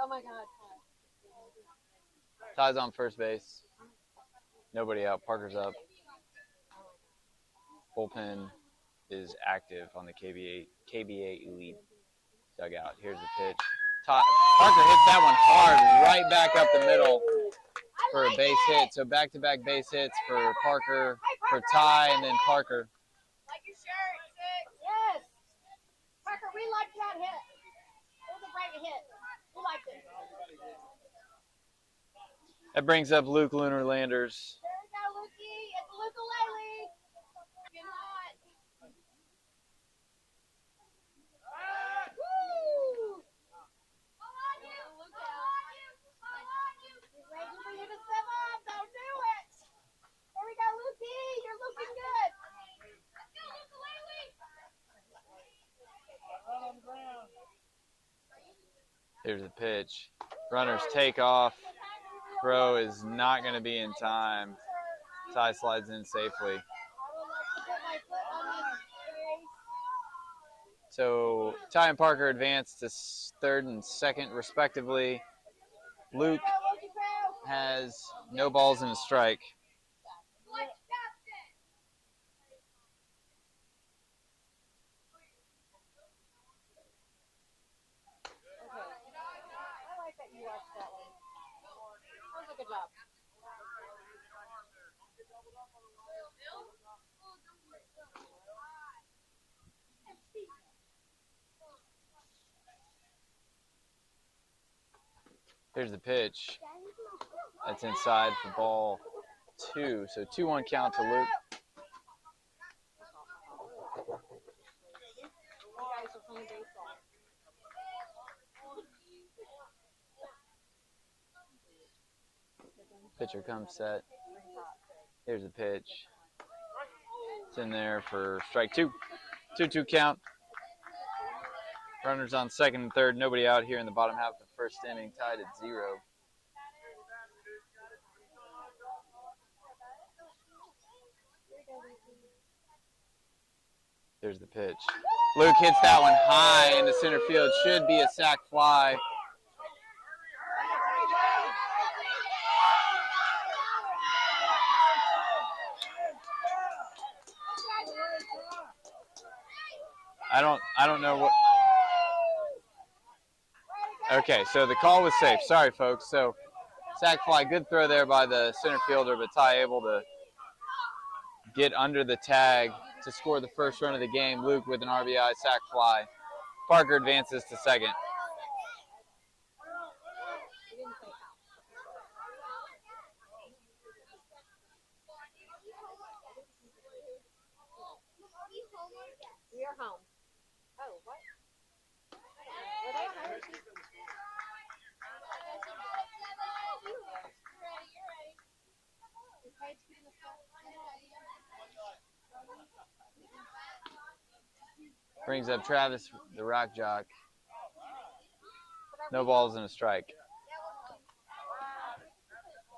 Oh my God. Ty's on first base. Nobody out. Parker's up. Bullpen is active on the KBA Elite dugout. Here's the pitch. Parker hits that one hard right back up the middle for a base hit. So back-to-back base hits for Parker, for Ty, and then Parker. Like your shirt, yes. Parker, we liked that hit. It was a great hit. We liked it. That brings up Luke Lunar-Landers. There we go, Lukey. It's a ukulele. Good night. Woo! He's waiting for you to step up. Don't do it. There we go, Lukey. You're looking good. Let's go, ukulele. Here's the pitch. Runners take off. Throw is not going to be in time. Ty slides in safely. So Ty and Parker advance to third and second, respectively. Luke has no balls and a strike. Good job. Here's the pitch. That's inside for ball 2. So 2-1 count to Luke. Pitcher comes set. Here's the pitch. It's in there for strike 2. 2-2 count. Runners on second and third. Nobody out here in the bottom half of the first inning. Tied at 0. There's the pitch. Luke hits that one high into center field. Should be a sac fly. I don't know what. Okay, so the call was safe. Sorry, folks. So sac fly, good throw there by the center fielder, but Ty able to get under the tag to score the first run of the game. Luke with an RBI sac fly. Parker advances to second. We are home. Oh, what? Were they on Irish? Brings up Travis, the rock jock. No balls and a strike.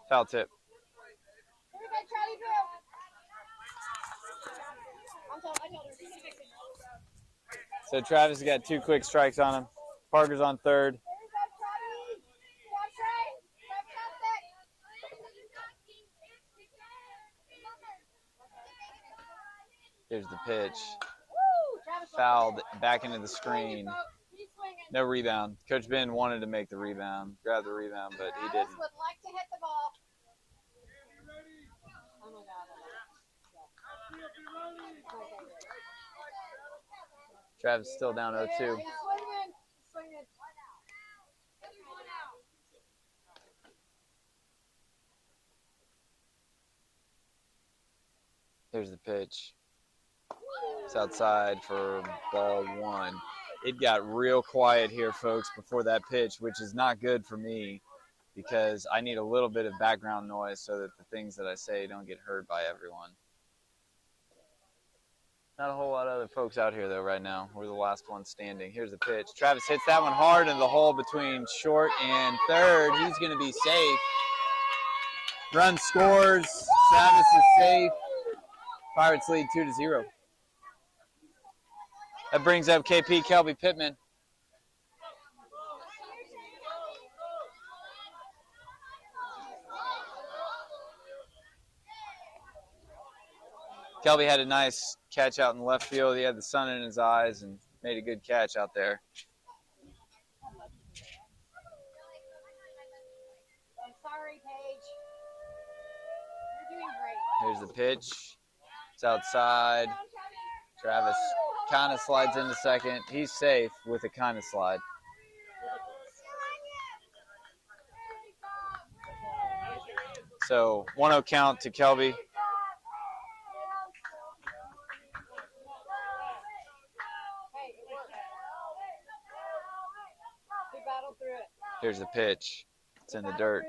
Foul tip. So Travis has got 2 quick strikes on him. Parker's on third. Here's the pitch. Fouled back into the screen. No rebound. Coach Ben wanted to make the rebound, grab the rebound, but he didn't. Would like to hit the ball. Oh my God. Travis still down 0-2. He's swinging. Here's the pitch. It's outside for ball 1. It got real quiet here, folks, before that pitch, which is not good for me because I need a little bit of background noise so that the things that I say don't get heard by everyone. Not a whole lot of other folks out here, though, right now. We're the last one standing. Here's the pitch. Travis hits that one hard into the hole between short and third. He's going to be safe. Run scores. Travis is safe. Pirates lead 2-0. That brings up KP Kelby Pittman. Kelby had a nice catch out in left field. He had the sun in his eyes and made a good catch out there. I'm sorry, Paige. You're doing great. Here's the pitch. It's outside. Travis kind of slides into second. He's safe with a kind of slide. So 1-0 count to Kelby. Here's the pitch. It's in the dirt.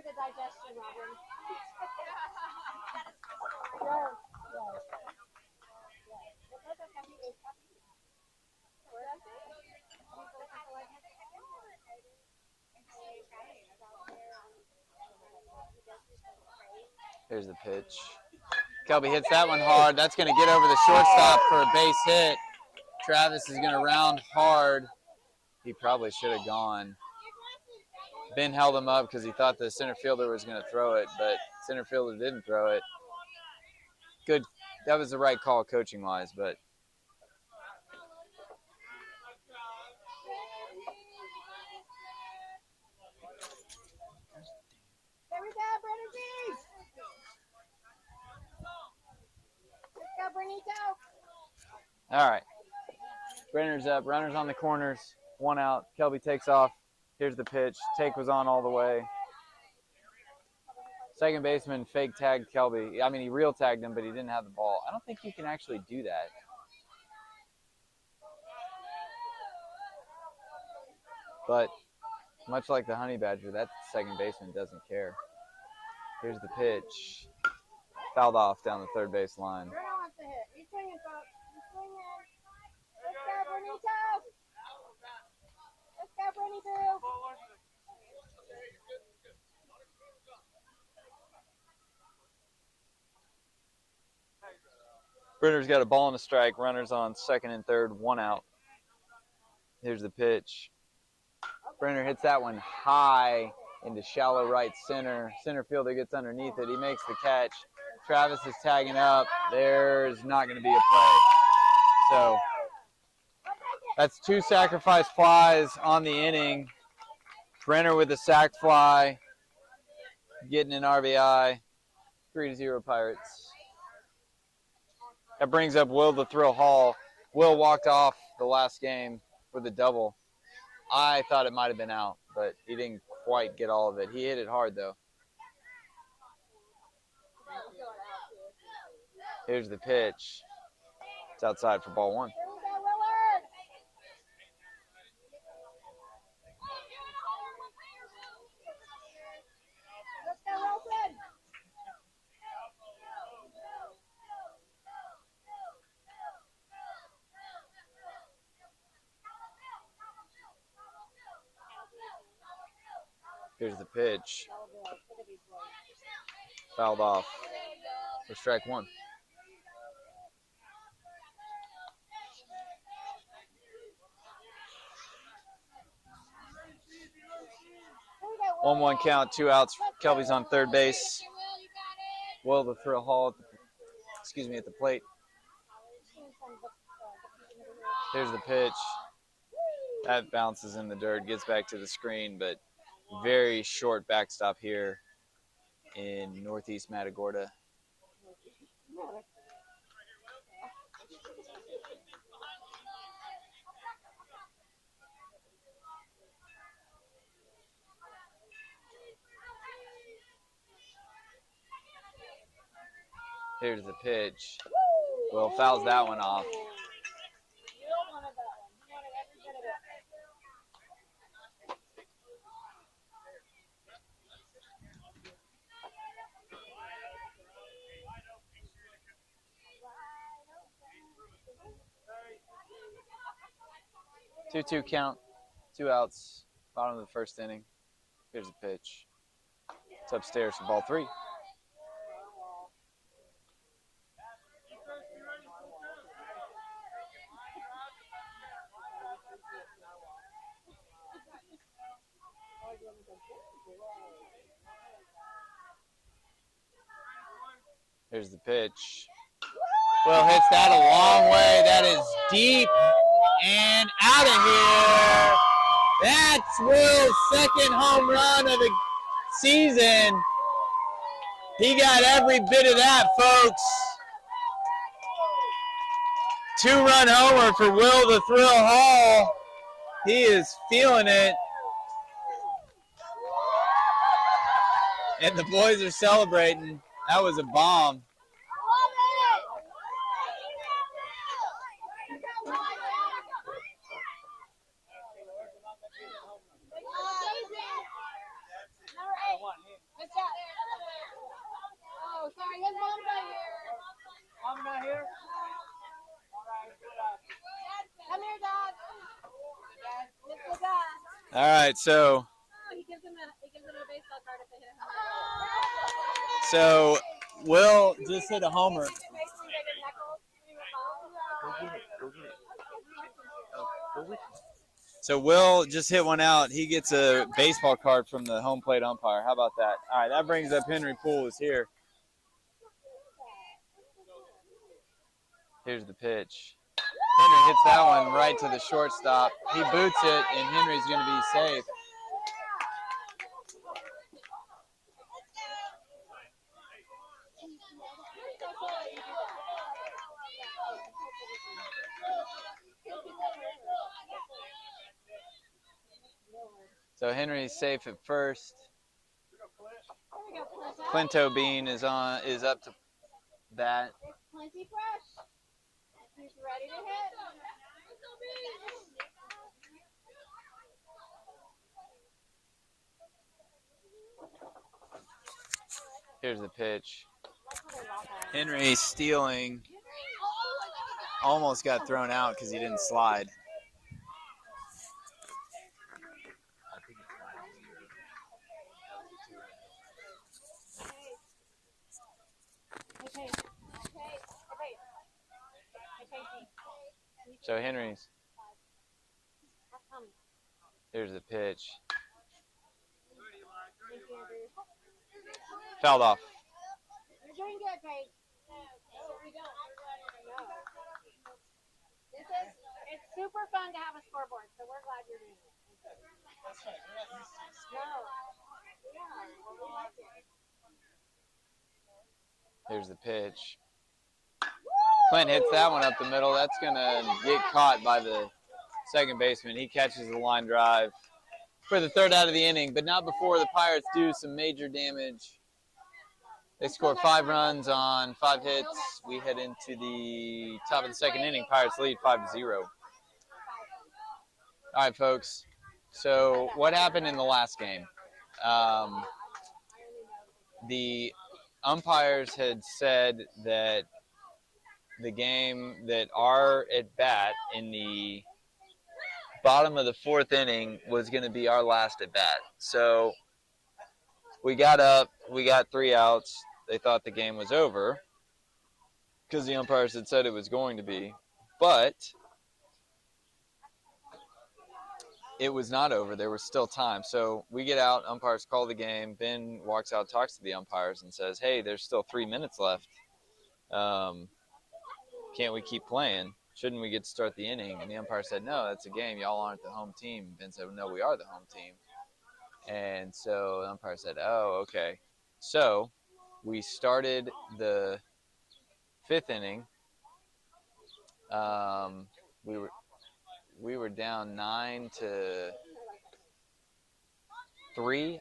Here's the pitch. Kelby hits that one hard. That's going to get over the shortstop for a base hit. Travis is going to round hard. He probably should have gone. Ben held him up because he thought the center fielder was going to throw it, but center fielder didn't throw it. Good. That was the right call coaching-wise, but There we go, Brenner G. Let's go, Brenito. all right. Brenner's up. Runners on the corners. 1 out. Kelby takes off. Here's the pitch. Take was on all the way. Second baseman fake tagged Kelby. I mean, he real tagged him, but he didn't have the ball. I don't think you can actually do that. But much like the Honey Badger, that second baseman doesn't care. Here's the pitch. Fouled off down the third base line. Bruno wants to hit. He's swinging, folks. He's swinging. Let's go, Brenito. Let's go, Brenito. Brenner's got a ball and a strike. Runners on second and third. 1 out. Here's the pitch. Brenner hits that one high into shallow right center. Center fielder gets underneath it. He makes the catch. Travis is tagging up. There's not going to be a play. So that's 2 sacrifice flies on the inning. Brenner with a sac fly, getting an RBI. 3-0 Pirates. That brings up Will the Thrill Hall. Will walked off the last game with a double. I thought it might have been out, but he didn't quite get all of it. He hit it hard, though. Here's the pitch. It's outside for ball 1. Here's the pitch. Fouled off for strike 1. One count, 2 outs. Kelby's on third base. Will the Thrill Hall, at the plate. Here's the pitch. That bounces in the dirt, gets back to the screen, but very short backstop here in Northeast Matagorda. Here's the pitch. Will fouls that one off. Two count, 2 outs, bottom of the first inning. Here's the pitch. It's upstairs for ball 3. Here's the pitch. Will hits that a long way. That is deep and out of here. That's Will's second home run of the season. He got every bit of that, folks. 2-run homer for Will the Thrill Hall. He is feeling it. And the boys are celebrating. That was a bomb. Oh, sorry, his mom's not here. Mom's not here? Come here, Dad. This is Dad. All right, so He gives him a baseball card if they hit him. so Will just hit a homer. So Will just hit one out. He gets a baseball card from the home plate umpire. How about that? All right, that brings up Henry Poole is here. Here's the pitch. Henry hits that one right to the shortstop. He boots it, and Henry's going to be safe. So Henry's safe at first. Clinto Bean is up to bat. It's plenty fresh. He's ready to hit. Here's the pitch. Henry stealing. Almost got thrown out because he didn't slide. So Henry's. Here's the pitch. Fouled off. You're doing good, Paige. It's super fun to have a scoreboard, so we're glad you're doing it. Here's the pitch. Clint hits that one up the middle. That's going to get caught by the second baseman. He catches the line drive for the third out of the inning, but not before the Pirates do some major damage. They score 5 runs on 5 hits. We head into the top of the second inning. Pirates lead 5-0. All right, folks. So what happened in the last game? The umpires had said that the game that our at bat in the bottom of the 4th inning was going to be our last at bat. So we got up, we got 3 outs. They thought the game was over because the umpires had said it was going to be, but it was not over. There was still time. So we get out, umpires call the game. Ben walks out, talks to the umpires and says, hey, there's still 3 minutes left. Can't we keep playing? Shouldn't we get to start the inning? And the umpire said, no, that's a game. Y'all aren't the home team. Ben said, no, we are the home team. And so the umpire said, oh, okay. So we started the 5th inning. We were down 9-3,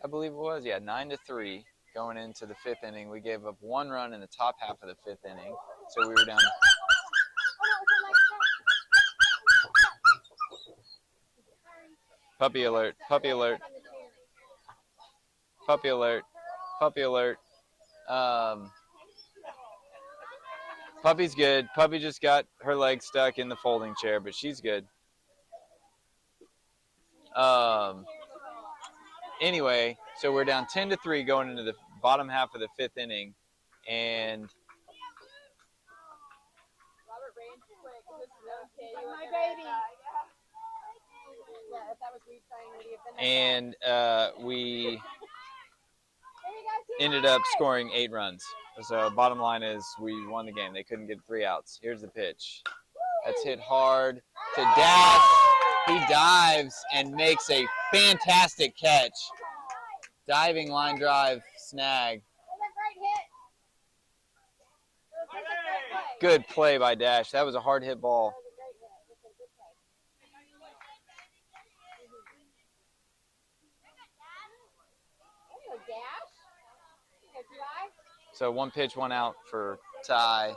I believe it was. Yeah, 9-3 going into the 5th inning. We gave up 1 run in the top half of the 5th inning. So we were down. Puppy alert, puppy alert, puppy alert, puppy alert. Puppy's good. Puppy just got her leg stuck in the folding chair, but she's good. Anyway, so we're down 10-3 going into the bottom half of the 5th inning, and my baby. And we ended up scoring 8 runs. So bottom line is we won the game. They couldn't get 3 outs. Here's the pitch. That's hit hard to Dash. He dives and makes a fantastic catch. Diving line drive snag. Good play by Dash. That was a hard hit ball. So 1 pitch, 1 out for Ty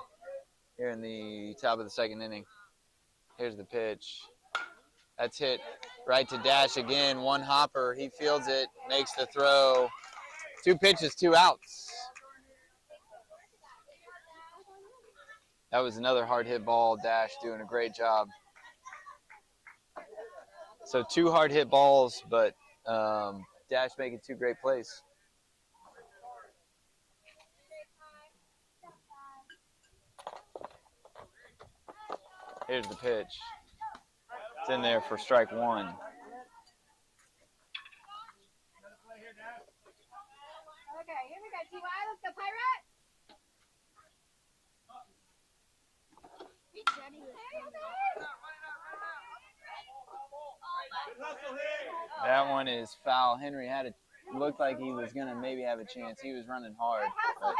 here in the top of the 2nd inning. Here's the pitch. That's hit right to Dash again. 1 hopper. He fields it, makes the throw. 2 pitches, 2 outs. That was another hard hit ball. Dash doing a great job. So 2 hard hit balls, but Dash making 2 great plays. Here's the pitch. It's in there for strike 1. Okay, here we go, T.Y. Let's go, Pirate. That one is foul. Henry looked like he was going to maybe have a chance. He was running hard, but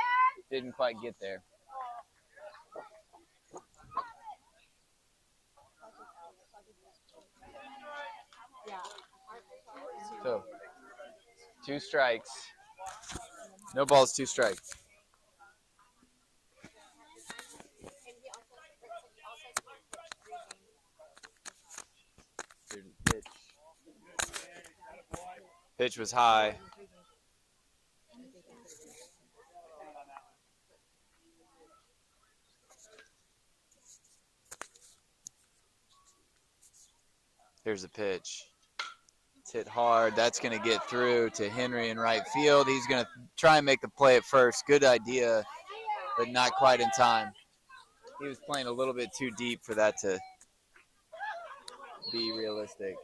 didn't quite get there. So, 2 strikes. No balls, 2 strikes. Here's the pitch. Pitch was high. Here's the pitch. It's hit hard. That's going to get through to Henry in right field. He's going to try and make the play at first. Good idea, but not quite in time. He was playing a little bit too deep for that to be realistic.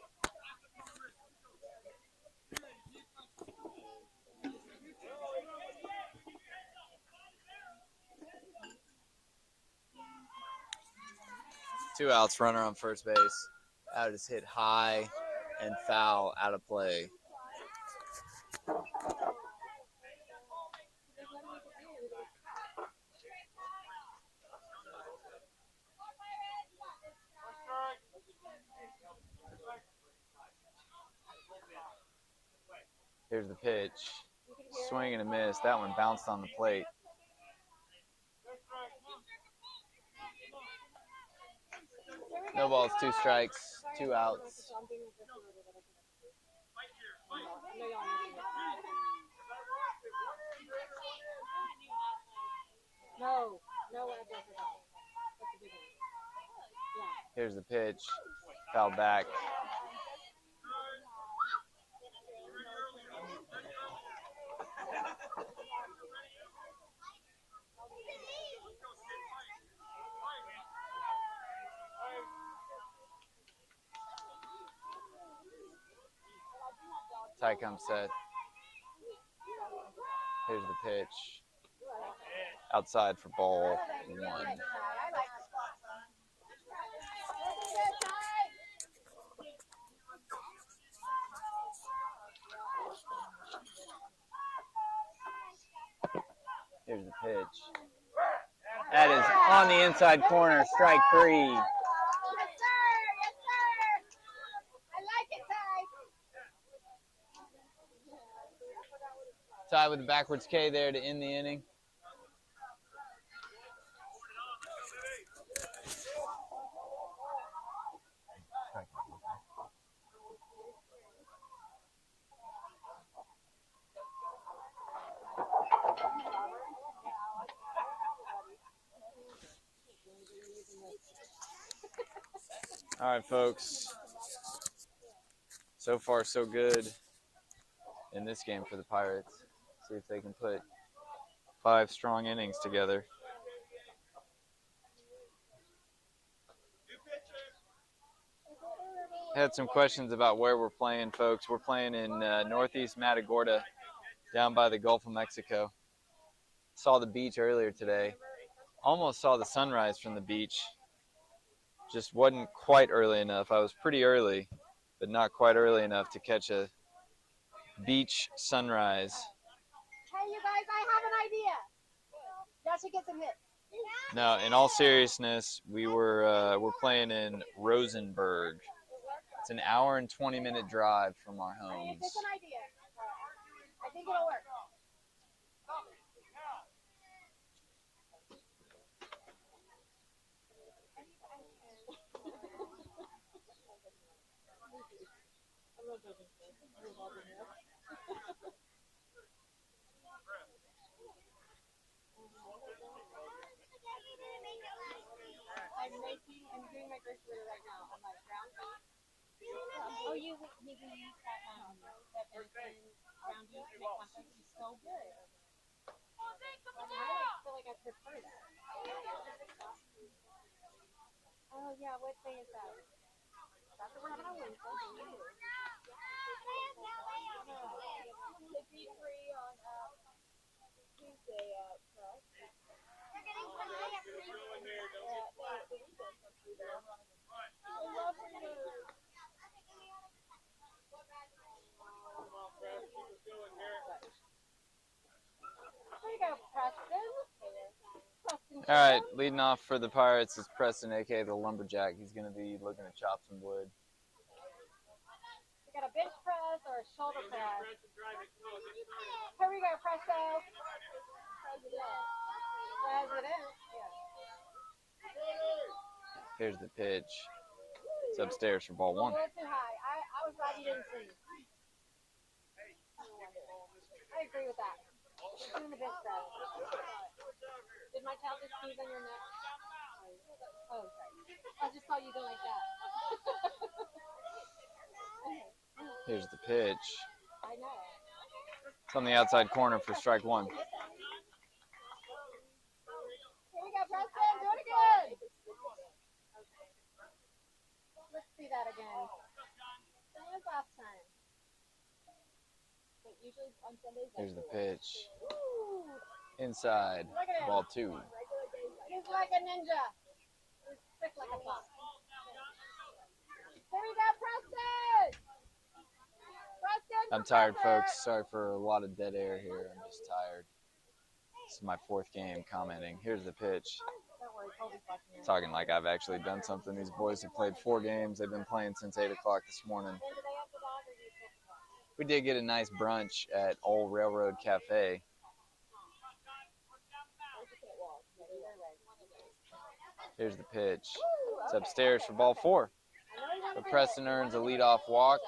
Two outs, runner on first base. That is hit high and foul, out of play. Here's the pitch. Swing and a miss. That one bounced on the plate. No balls, 2 strikes, 2 outs. No. Here's the pitch. Foul back. Tie comes set. Here's the pitch. Outside for ball 1. Here's the pitch. That is on the inside corner, strike 3. Ty with the backwards K there to end the inning. All right, folks. So far, so good in this game for the Pirates. See if they can put 5 strong innings together. Had some questions about where we're playing, folks. We're playing in Northeast Matagorda. down by the Gulf of Mexico. Saw the beach earlier today. Almost saw the sunrise from the beach. Just wasn't quite early enough. I was pretty early, but not quite early enough to catch a beach sunrise. Hey, you guys, I have an idea. Y'all should get some hits. No, in all seriousness, we're playing in Rosenberg. It's an hour and 20-minute drive from our homes. It's an idea. I think it'll work. I'm doing my first order right now. I'm like ground beef. Oh, you use that ground beef to make compost. It's so good. I feel like I prefer that. Oh yeah, what day is that? That's the one on Wednesday. To be free on Tuesday at press. They're getting one day at free. There you go, Preston. All right, leading off for the Pirates is Preston, aka the Lumberjack. He's going to be looking to chop some wood. We got a bench press or a shoulder press. Here we go, Presto. President. Here's the pitch. It's upstairs for ball one. A little too high. I was glad you didn't see. I agree with that. You're doing the bench press. Did my towel just squeeze on your neck? Oh, sorry. I just saw you go like that. Here's the pitch. I know. It's on the outside corner for strike one. Here we go, Preston. Do it again. Let's see that again. Same as last time. But usually on Sundays. Here's the pitch. Woo. Inside, ball two. He's like a ninja. He's sick like a fox. Here we go, Preston! Preston! I'm tired, folks. Sorry for a lot of dead air here. I'm just tired. This is my fourth game commenting. Here's the pitch. Don't worry, Colby's watching you. Talking like I've actually done something. These boys have played 4 games. They've been playing since 8 o'clock this morning. When do they have the dog or do you take the dog? We did get a nice brunch at Old Railroad Cafe. Here's the pitch. It's upstairs for ball 4. So Preston earns a leadoff walk.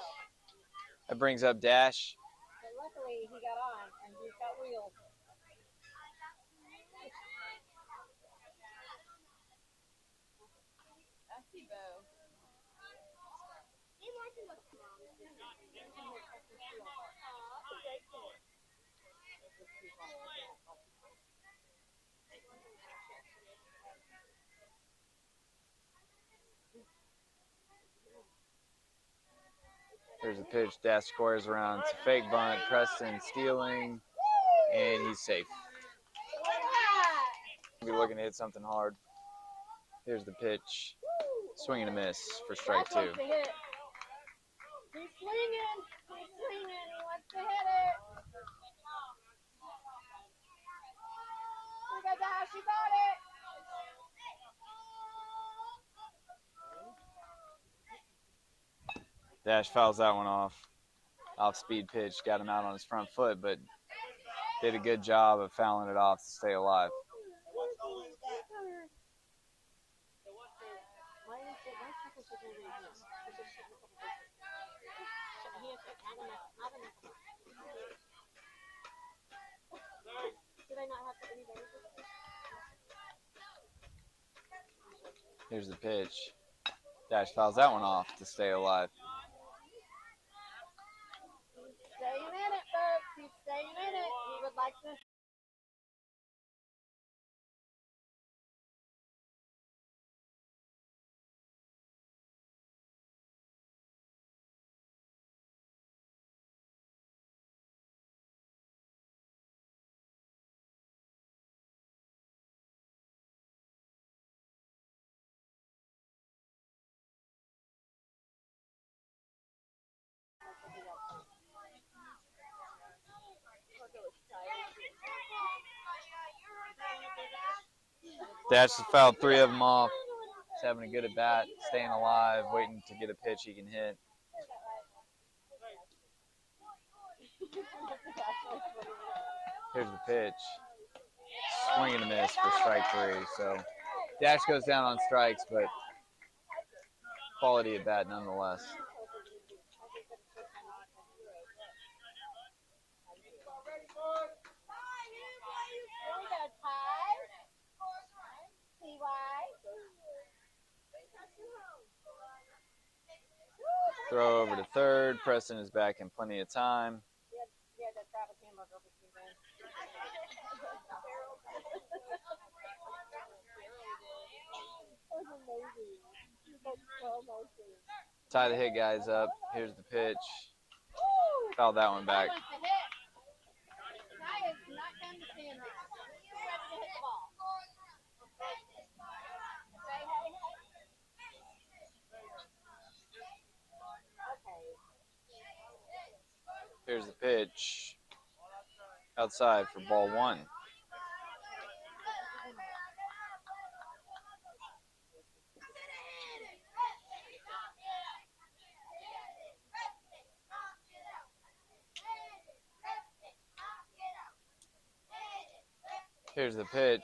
That brings up Dash. But luckily, he got on, and he's got wheels. I see Bo. There's a pitch. Dash squares around. It's a fake bunt. Preston stealing, and he's safe. Be looking to hit something hard. Here's the pitch. Swing and a miss for strike 2. He's swinging. He's swinging. He wants to hit it. Look at that. She got it. Dash fouls that one off. Off-speed pitch. Got him out on his front foot, but did a good job of fouling it off to stay alive. Here's the pitch. Dash fouls that one off to stay alive. He's staying in it, folks. He's staying in it. He would like to Dash has fouled 3 of them off. He's having a good at bat, staying alive, waiting to get a pitch he can hit. Here's the pitch. Swing and a miss for strike 3. So Dash goes down on strikes, but quality at bat nonetheless. Throw over to third. Preston is back in plenty of time. Tie the hit guys up. Here's the pitch. Foul that one back. Here's the pitch. Outside for ball 1. Here's the pitch.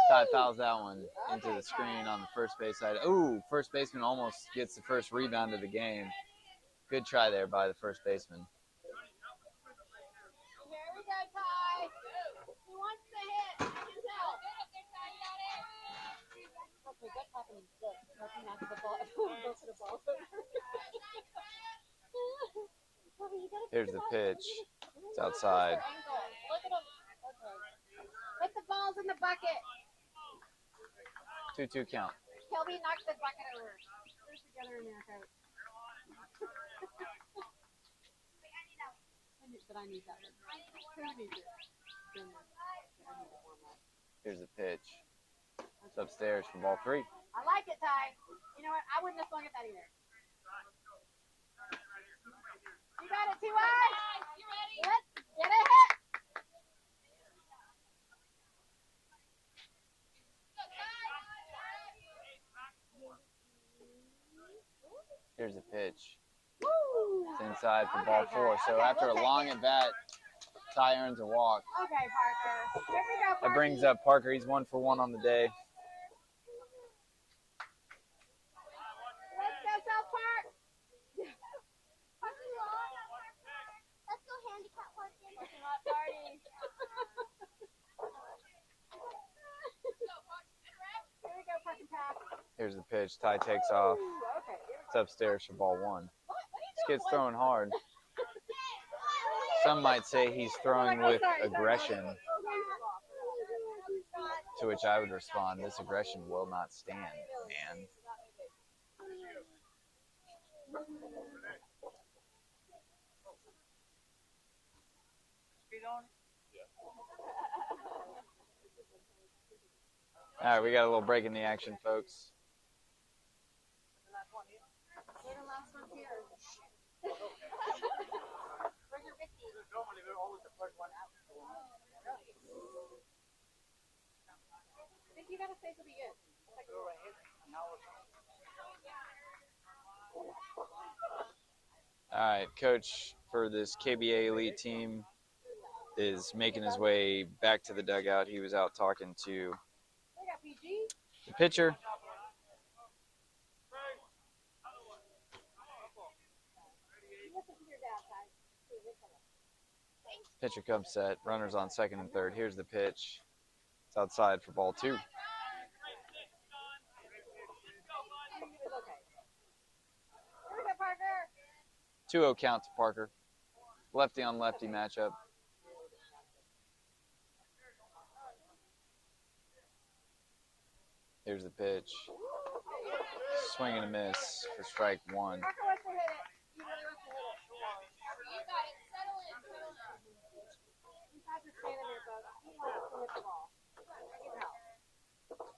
Ty fouls that one into the screen on the first base side. Ooh, first baseman almost gets the first rebound of the game. Good try there by the first baseman. Here we go, Ty. He wants to hit. I can tell. Okay, what's happening? Look, knock the ball. Go for the ball. Here's the pitch. It's outside. Look at him. Okay. Put the balls in the bucket. 2-2 count. Kelby, knock the bucket over. Push together in there, coach. But I need that one. Who needs it? I need to warm up. Here's the pitch. It's upstairs for ball 3. I like it, Ty. You know what? I wouldn't have swung at that either. You got it, T.Y. You ready? Let's get a hit. Here's the pitch. It's inside for ball 4. So after a long at bat, Ty earns a walk. Okay, Parker. Here we go, Parker. That brings up Parker. He's 1 for 1 on the day. Let's go, South Park. Let's go handicap parking. Parking lot party. Here we go, parking pass. Here's the pitch. Ty takes off. Okay. It's upstairs for ball 1. This kid's throwing hard. Some might say he's throwing with aggression, to which I would respond, this aggression will not stand, man. All right, we got a little break in the action, folks. You gotta say to the end. All right, coach for this KBA elite team is making his way back to the dugout. He was out talking to the pitcher. Pitcher comes set. Runners on second and third. Here's the pitch. It's outside for ball 2. 2-0 count to Parker. Lefty on lefty matchup. Here's the pitch. Swing and a miss for strike 1.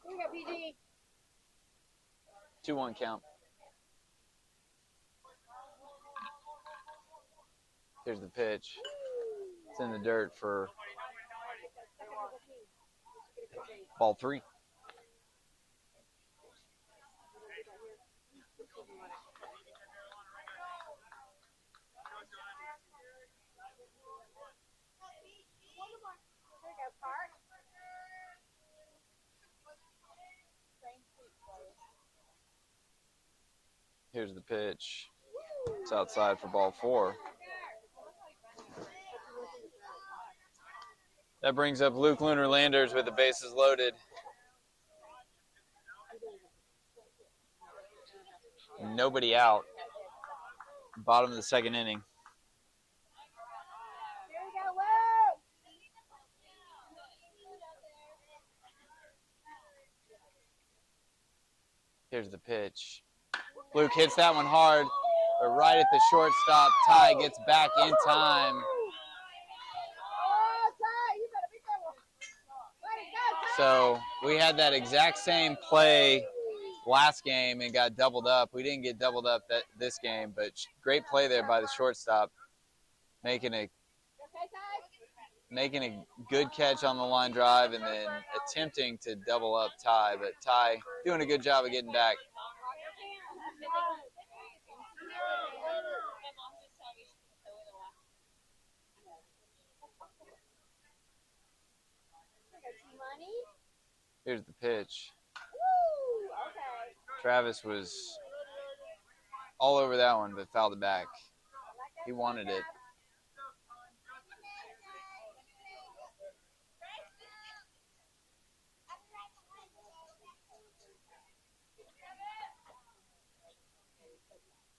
Here you go, PG. 2-1 count. Here's the pitch. It's in the dirt for ball 3. Here's the pitch. It's outside for ball 4. That brings up Luke Lunar-Landers with the bases loaded. Nobody out. Bottom of the 2nd inning. Here's the pitch. Luke hits that one hard, but right at the shortstop. Ty gets back in time. So we had that exact same play last game and got doubled up. We didn't get doubled up this game, but great play there by the shortstop, making a good catch on the line drive and then attempting to double up Ty. But Ty doing a good job of getting back. Here's the pitch. Travis was all over that one, but fouled it back. He wanted it.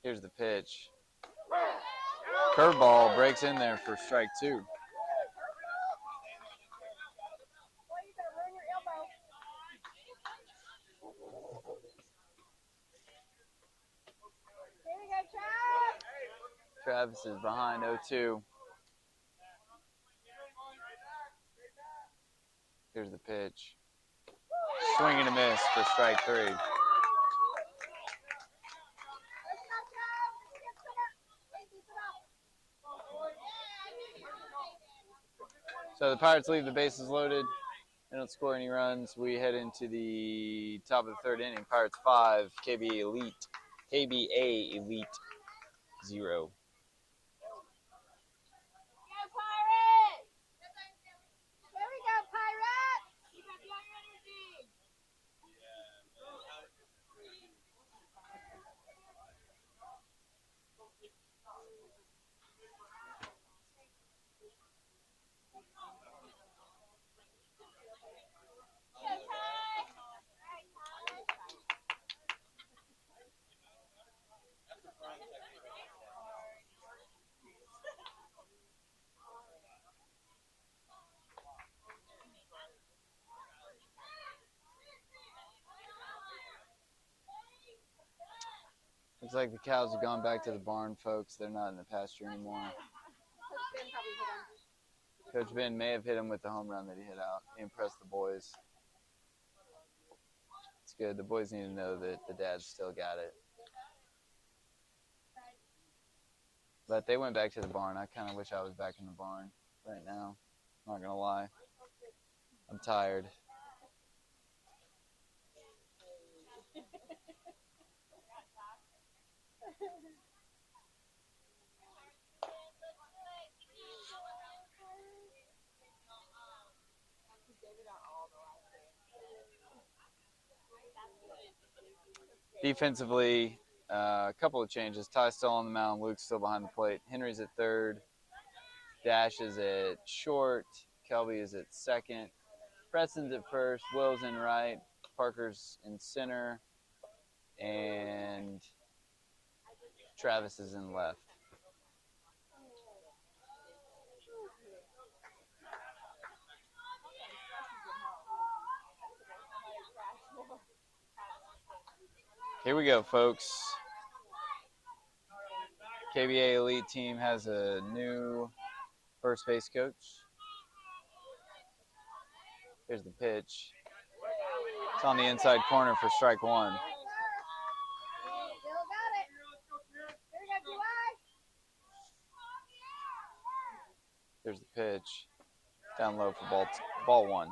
Here's the pitch. Curveball breaks in there for strike 2. Travis is behind 0-2. Here's the pitch. Swing and a miss for strike 3. So the Pirates leave the bases loaded. They don't score any runs. We head into the top of the 3rd inning. Pirates 5, KBA Elite 0. Looks like the cows have gone back to the barn, folks. They're not in the pasture anymore. Coach Ben may have hit him with the home run that he hit out. He impressed the boys. It's good. The boys need to know that the dads still got it. But they went back to the barn. I kind of wish I was back in the barn right now. Not going to lie. I'm tired. Defensively, a couple of changes. Ty's still on the mound. Luke's still behind the plate. Henry's at 3rd. Dash is at short. Kelby is at 2nd. Preston's at 1st. Will's in right. Parker's in center. And Travis is in left. Here we go, folks. KBA Elite team has a new first base coach. Here's the pitch. It's on the inside corner for strike 1. Here's the pitch. Down low for ball 1.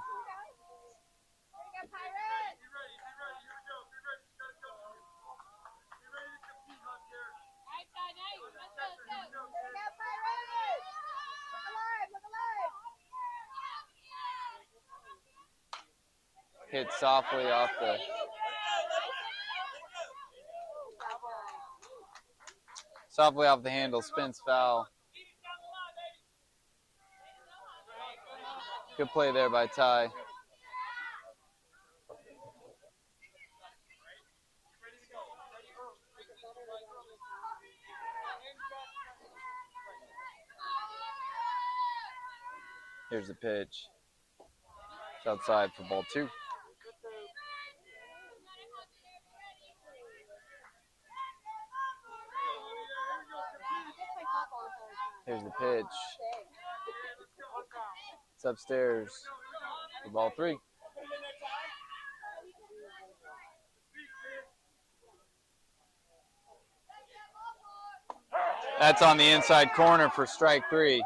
Hit softly off the Softly off the handle, spins foul. Good play there by Ty. Here's the pitch. It's outside for ball 2. Here's the pitch. It's upstairs for ball 3. That's on the inside corner for strike 3.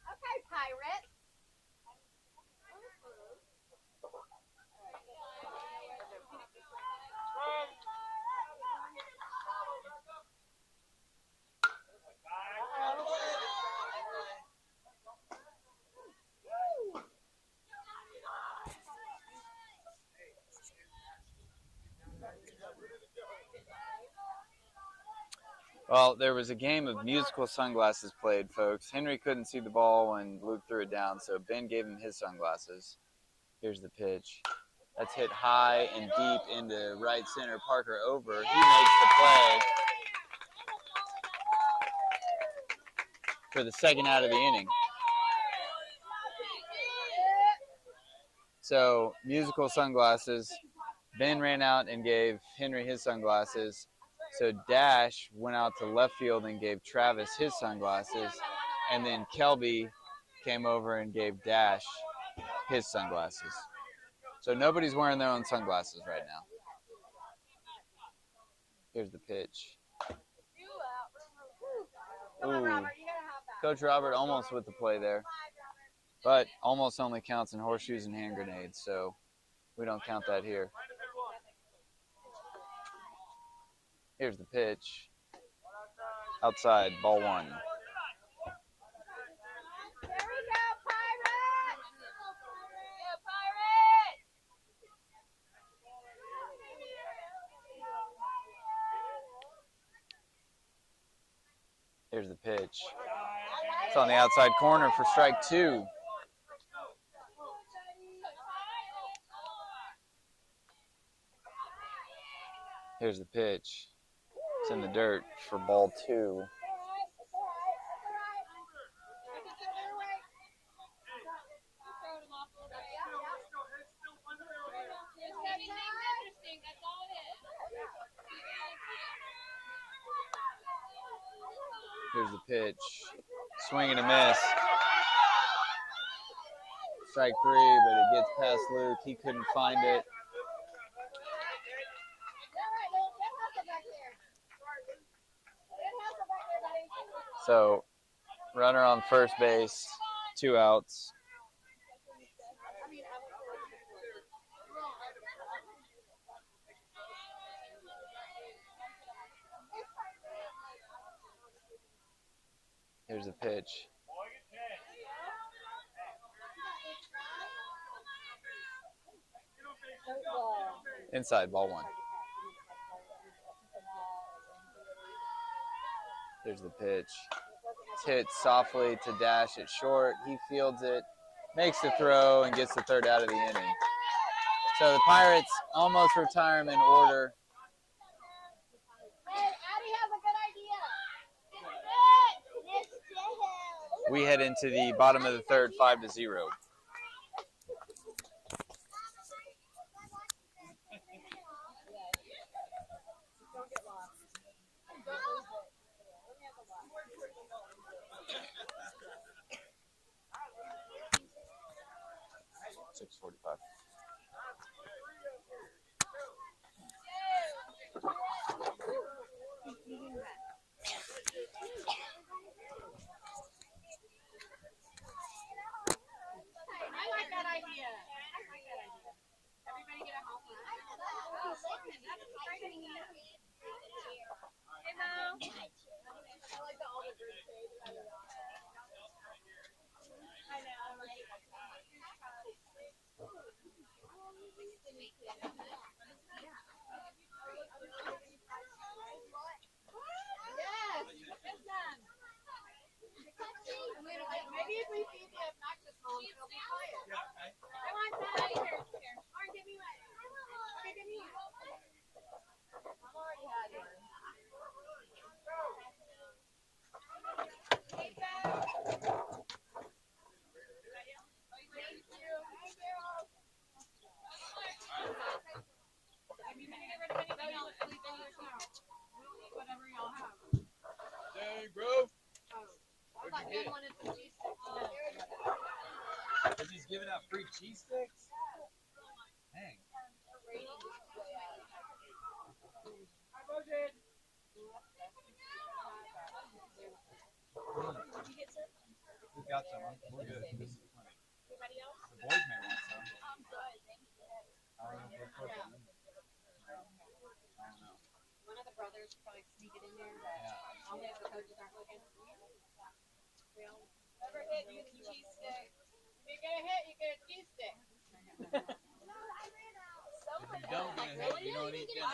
Okay, Pirate. Well, there was a game of musical sunglasses played, folks. Henry couldn't see the ball when Luke threw it down, so Ben gave him his sunglasses. Here's the pitch. That's hit high and deep into right center. Parker over. He makes the play for the second out of the inning. So, musical sunglasses. Ben ran out and gave Henry his sunglasses. So Dash went out to left field and gave Travis his sunglasses. And then Kelby came over and gave Dash his sunglasses. So nobody's wearing their own sunglasses right now. Here's the pitch. Ooh. Coach Robert almost with the play there. But almost only counts in horseshoes and hand grenades, so we don't count that here. Here's the pitch. Outside, ball 1. There we go, Pirate! Yeah, Pirate! Here's the pitch. It's on the outside corner for strike 2. Here's the pitch. It's in the dirt for ball 2. Here's the pitch. Swing and a miss. Strike 3, but it gets past Luke. He couldn't find it. So, runner on first base, 2 outs. Here's the pitch. Inside, ball 1. Here's the pitch. It's hit softly to Dash at short. He fields it, makes the throw, and gets the 3rd out of the inning. So the Pirates almost retirement order. Hey, Addie has a good idea. We head into the bottom of the 3rd, 5-0. .45. Maybe if we feed the obnoxious ones, they'll be quiet. I want that. Here. Lauren, give me one. Okay, give me one. I've already had one. Hey, Beth. Thank you. Thank you. I mean, you get rid of anything else, leave it yours now. We'll eat whatever y'all have. Dang, bro. Oh. I thought you wanted some cheese sticks. Because he's giving out free cheese sticks? Dang. We got some. We're good. This is plenty. Anybody else? The boys may want some. I'm good. Thank you. I don't know if they're cooking them. I don't know. One of the brothers probably sneak it in there, but Yeah. only if the coaches aren't looking. Never hit, you get a cheese stick. If you get a hit, you get a cheese stick. If you don't get a hit, you don't eat dinner.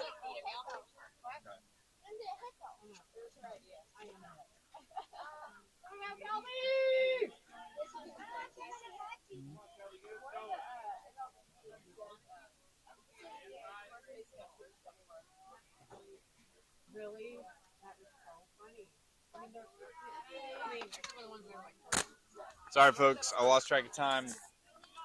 Really? That is so funny. I mean, except for the ones that are like. Sorry, folks. I lost track of time.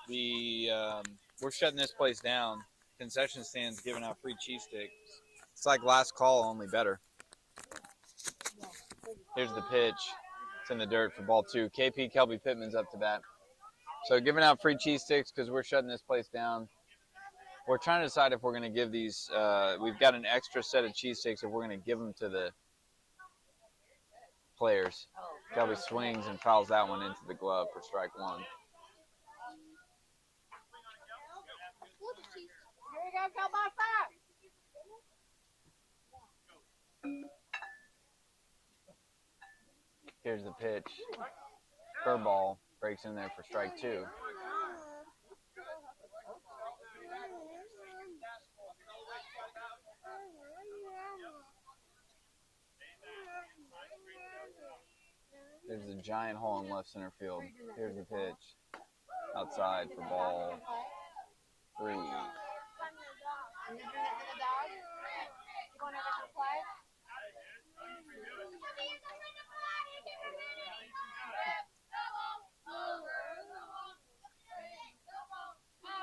We're shutting this place down. Concession stand's giving out free cheese sticks. It's like last call, only better. Here's the pitch. It's in the dirt for ball 2. KP Kelby Pittman's up to bat. So giving out free cheese sticks because we're shutting this place down. We're trying to decide if we're going to give these. We've got an extra set of cheese sticks if we're going to give them to the players. Kelby swings and fouls that one into the glove for strike 1. Here you go, Kalbasa. Here's the pitch. Curveball breaks in there for strike 2. There's a giant hole in left center field. Here's the pitch. Outside for ball 3. And you're doing it for the dog? You going over to play?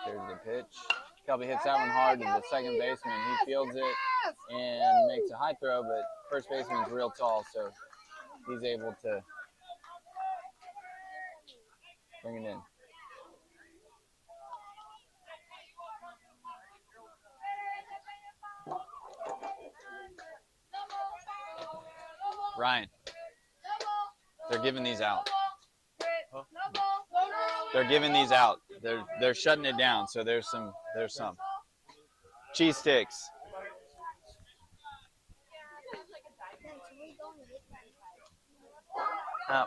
Here's the pitch. Kelby hits that one hard to the second baseman. He fields it and makes a high throw, but first baseman's real tall, so he's able to bring it in. Ryan, they're giving these out. They're giving these out. They're shutting it down. So there's some cheese sticks.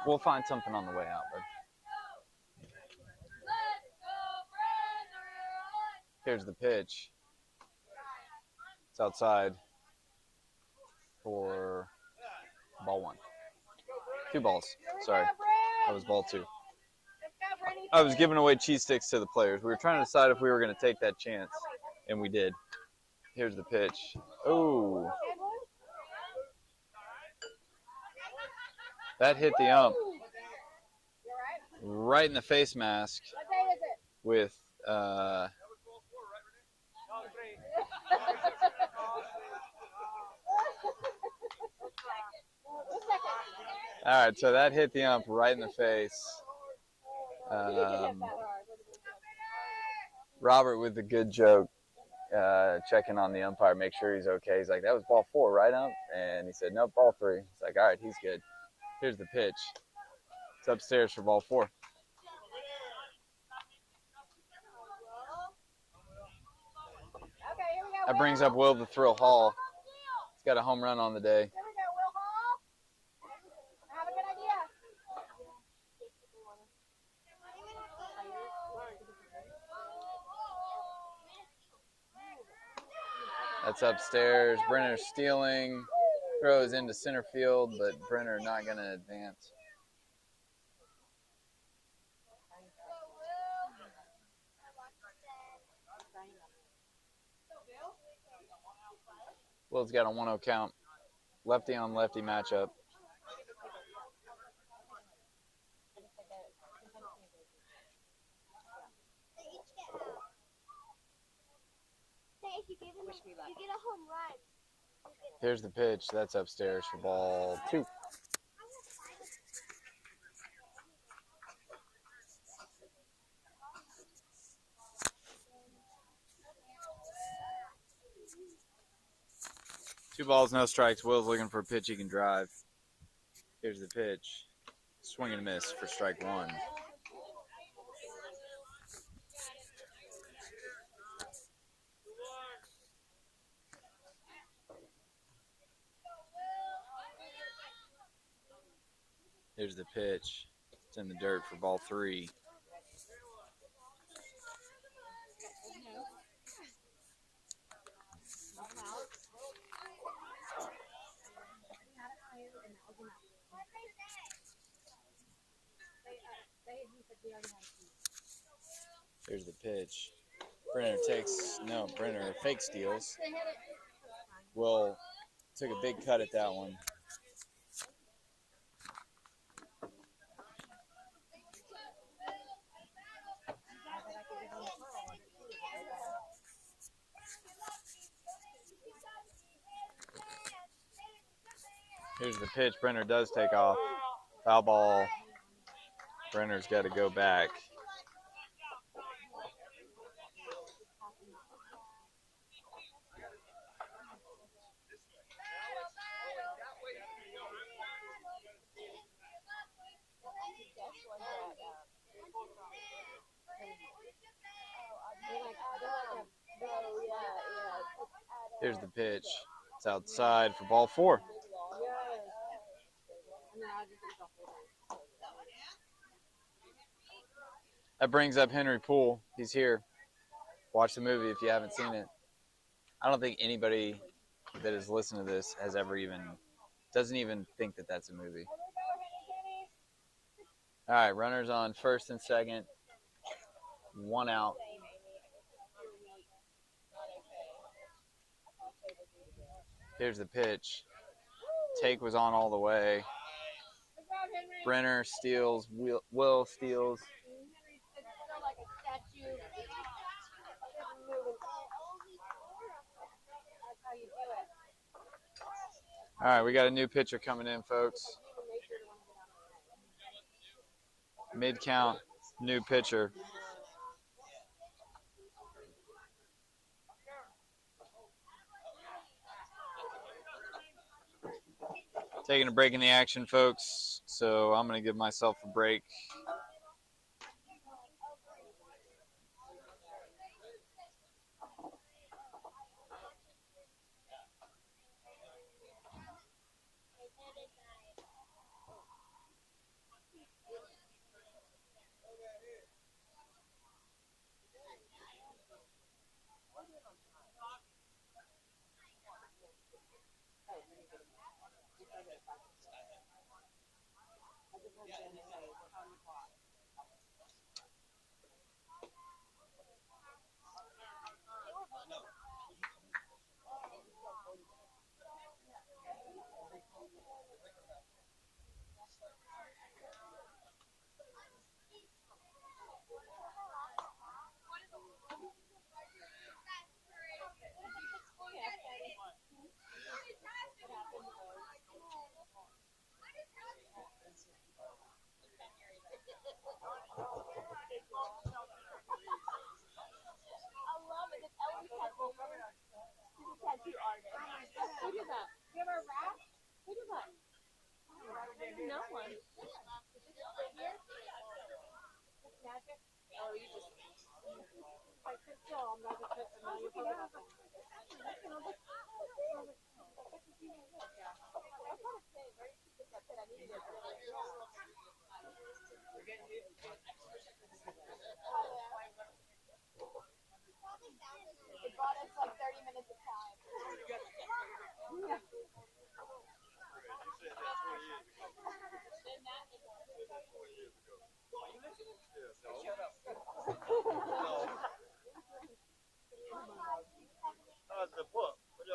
We'll find something on the way out, bud. Here's the pitch. It's outside for ball 1. 2 balls. Sorry, that was ball 2. I was giving away cheese sticks to the players. We were trying to decide if we were going to take that chance, and we did. Here's the pitch. Oh. That hit the ump right in the face mask with all right, so that hit the ump right in the face. Robert with the good joke, checking on the umpire, make sure he's okay. He's like, that was ball 4, right, ump? And he said, nope, ball 3. He's like, all right, he's good. Here's the pitch. It's upstairs for ball 4. That brings up Will the Thrill Hall. got a home run on the day. There we go, Will Hall. I have a good idea. That's upstairs. Brenner stealing. Throws into center field, but Brenner not going to advance. Will's got a 1-0 count. Lefty on lefty matchup. You get a home run. Here's the pitch. That's upstairs for ball 2. Two balls, no strikes. Will's looking for a pitch he can drive. Here's the pitch. Swing and a miss for strike 1. Here's the pitch. It's in the dirt for ball 3. Here's the pitch. Brenner fake steals. Will took a big cut at that one. Here's the pitch. Brenner does take off. Foul ball. Brenner's got to go back. Here's the pitch. It's outside for ball 4. That brings up Henry Poole. He's here. Watch the movie if you haven't seen it. I don't think anybody that has listened to this has ever doesn't even think that that's a movie. All right, runners on first and second. 1 out. Here's the pitch. Take was on all the way. Brenner steals. Will steals. All right, we got a new pitcher coming in, folks. Mid-count, new pitcher. Taking a break in the action, folks, so I'm going to give myself a break.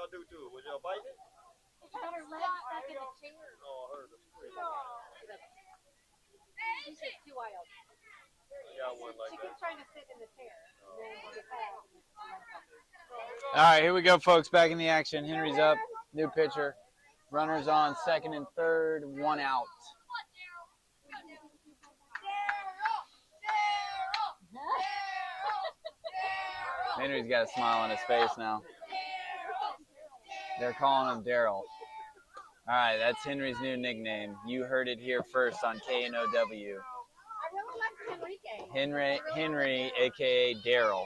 do to it? Was y'all biting it? She got her leg stuck in the chair. Oh, I heard it. She's just too wild. I got one like She that. keeps trying to sit in the chair. And then she gets out. All right, here we go, folks. Back in the action. Henry's up. New pitcher. Runners on second and third. 1 out. Henry's got a smile on his face now. They're calling him Daryl. All right, that's Henry's new nickname. You heard it here first on KNOW. I really like Enrique. Henry, a.k.a. Daryl.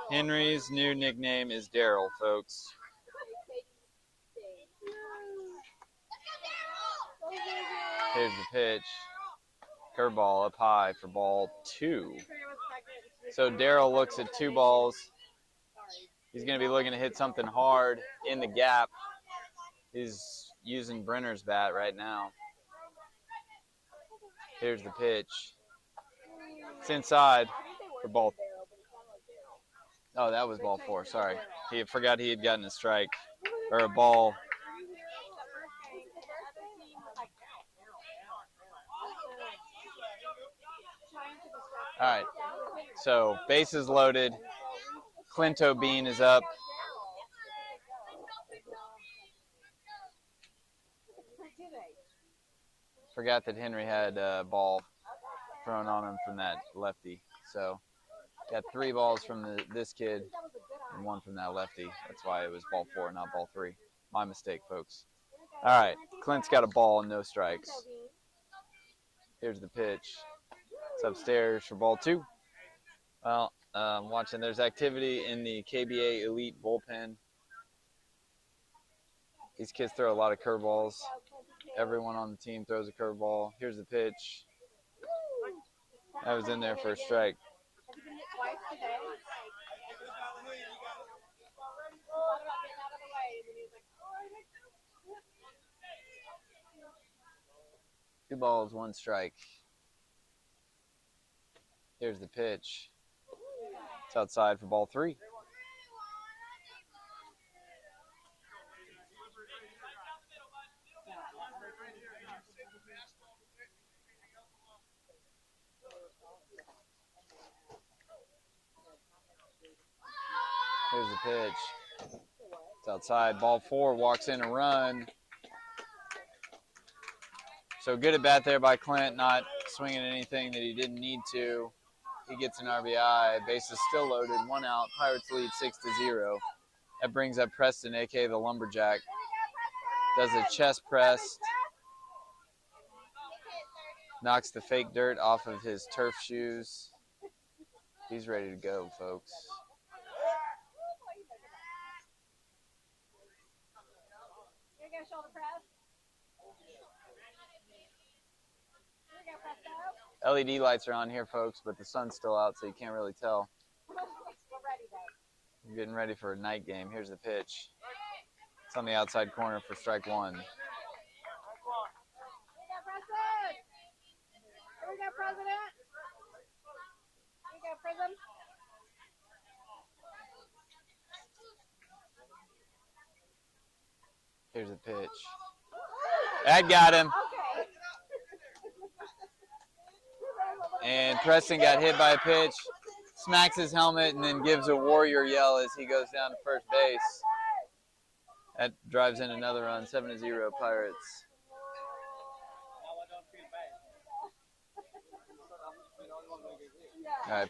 Henry's new nickname is Daryl, folks. Here's the pitch. Curveball up high for ball 2. So Daryl looks at 2 balls. He's going to be looking to hit something hard in the gap. He's using Brenner's bat right now. Here's the pitch. It's inside for ball. Oh, that was ball 4. Sorry. He forgot he had gotten a strike or a ball. All right. So bases loaded. Clinto Bean is up. Forgot that Henry had a ball thrown on him from that lefty. So got 3 balls from this kid and 1 from that lefty. That's why it was ball 4, not ball 3. My mistake, folks. All right, Clint's got a ball and no strikes. Here's the pitch. It's upstairs for ball 2. Well, watching, there's activity in the KBA Elite bullpen. These kids throw a lot of curveballs. Everyone on the team throws a curveball. Here's the pitch. That was in there for a strike. Two balls, 1 strike. Here's the pitch. It's outside for ball 3. Here's the pitch. It's outside. Ball 4, walks in a run. So good at bat there by Clint, not swinging anything that he didn't need to. He gets an RBI. Base is still loaded. 1 out. Pirates lead 6-0. That brings up Preston, a.k.a. the Lumberjack. Does a chest press. Knocks the fake dirt off of his turf shoes. He's ready to go, folks. You're going to shoulder press? LED lights are on here, folks, but the sun's still out, so you can't really tell. We're getting ready for a night game. Here's the pitch. It's on the outside corner for strike 1. Here we go, President. Here we go, Prism. Here's the pitch. That got him. Okay. And Preston got hit by a pitch, smacks his helmet, and then gives a warrior yell as he goes down to first base. That drives in another run, 7-0 Pirates. All right,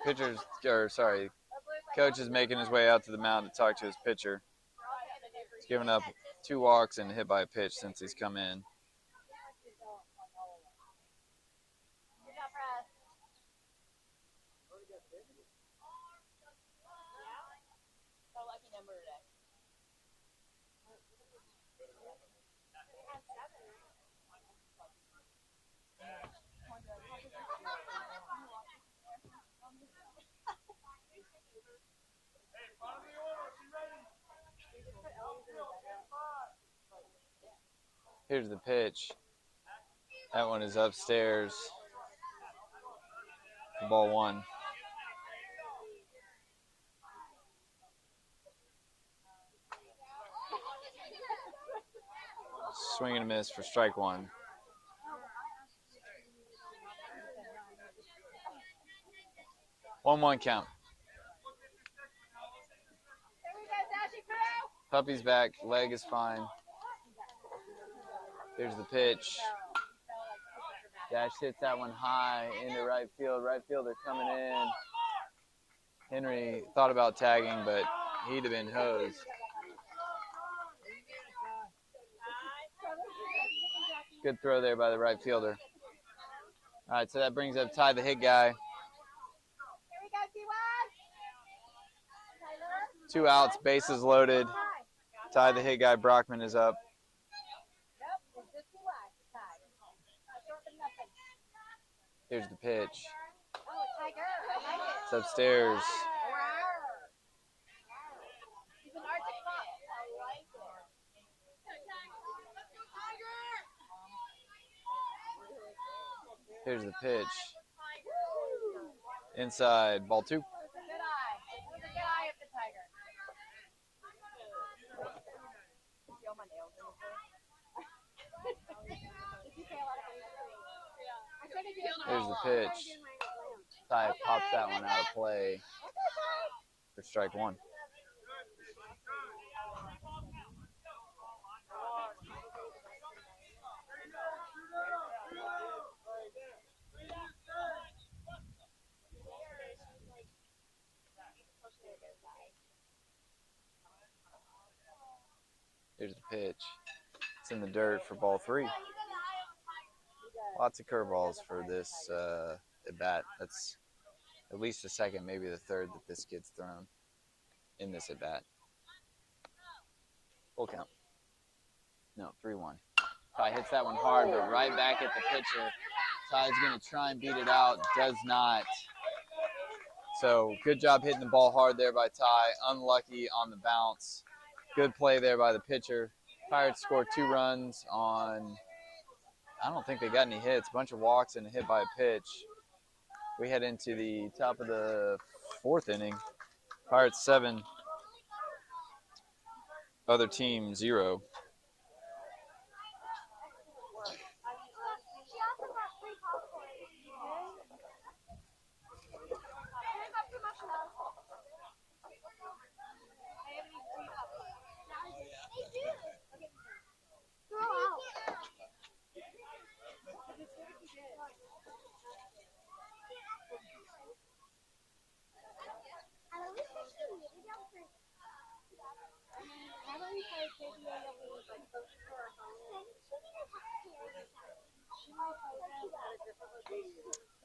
coach is making his way out to the mound to talk to his pitcher. He's given up 2 walks and hit by a pitch since he's come in. Here's the pitch. That one is upstairs. Ball 1. Swing and a miss for strike one. One count. Puppy's back. Leg is fine. Here's the pitch. Dash hits that one high into right field. Right fielder coming in. Henry thought about tagging, but he'd have been hosed. Good throw there by the right fielder. All right, so that brings up Ty, the hit guy. 2 outs, bases loaded. Ty, the hit guy, Brockman is up. Here's the pitch. It's upstairs. Here's the pitch. Inside, ball 2. Here's the pitch. Ty pops that one out of play for strike 1. Here's the pitch. It's in the dirt for ball 3. Lots of curveballs for this at bat. That's at least the second, maybe the third that this kid's thrown in this at bat. Full count. No, 3-1. Ty hits that one hard, but right back at the pitcher. Ty's going to try and beat it out. Does not. So good job hitting the ball hard there by Ty. Unlucky on the bounce. Good play there by the pitcher. Pirates scored 2 runs on, I don't think they got any hits. A bunch of walks and a hit by a pitch. We head into the top of the 4th inning. Pirates 7. Other team 0.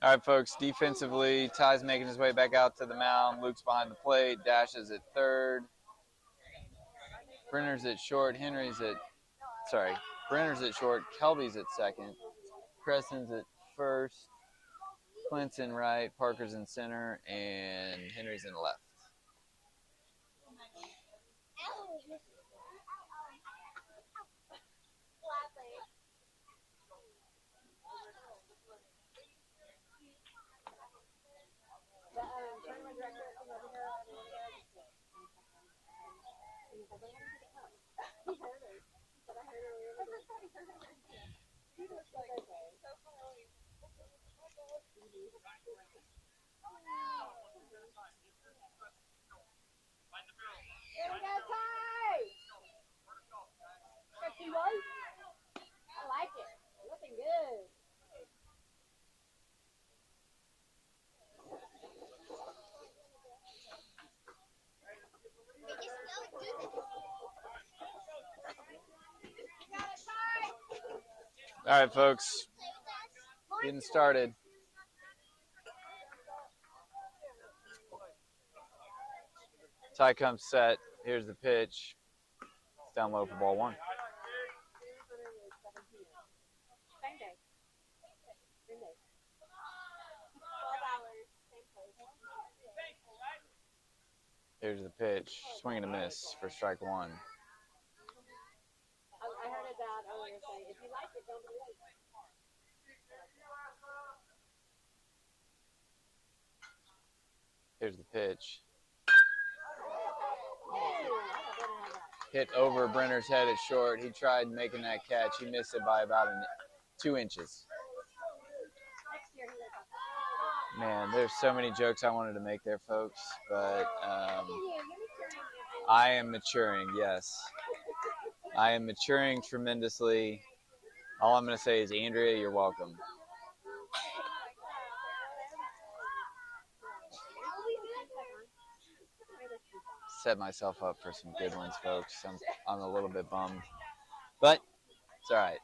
All right, folks, defensively, Ty's making his way back out to the mound. Luke's behind the plate, Dashes at third. Brenner's at short, Brenner's at short, Kelby's at second. Creston's at first, Clint's in right, Parker's in center, and Henry's in left. I like it. Looking good. All right, folks, getting started. Ty comes set. Here's the pitch. It's down low for ball 1. Here's the pitch. Swing and a miss for strike 1. I heard a dad earlier say, if you like it, don't do it. Here's the pitch. hit over Brenner's head at short. He tried making that catch. He missed it by about 2 inches. Man, there's so many jokes I wanted to make there, folks, but I am maturing, yes. I am maturing tremendously. All I'm going to say is, Andrea, you're welcome. Set myself up for some good ones, folks. I'm a little bit bummed, but it's all right.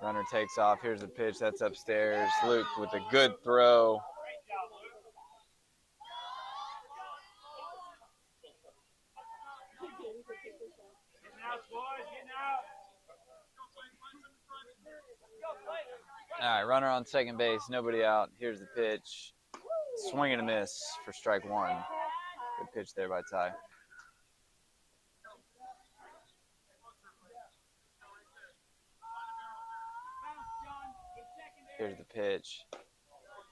Runner takes off. Here's the pitch. That's upstairs. Luke with a good throw. All right, runner on second base. Nobody out. Here's the pitch. Swing and a miss for strike one. Good pitch there by Ty. Here's the pitch.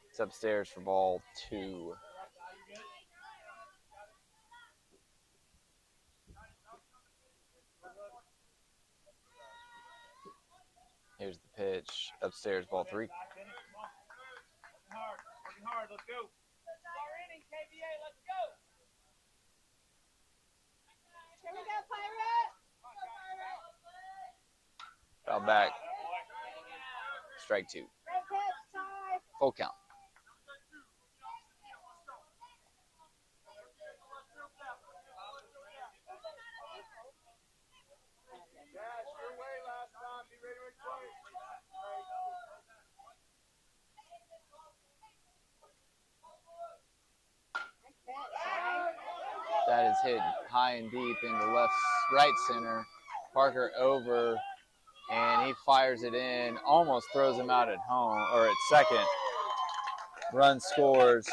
It's upstairs for ball 2. Here's the pitch. Upstairs, ball 3. Hard, let's go. Start inning, KBA, let's go. Here we go, Pirate. Foul back. Strike 2. Great pitch, Ty. Full count. That is hit high and deep into right center. Parker over, and he fires it in, almost throws him out at home, or at second. Run scores.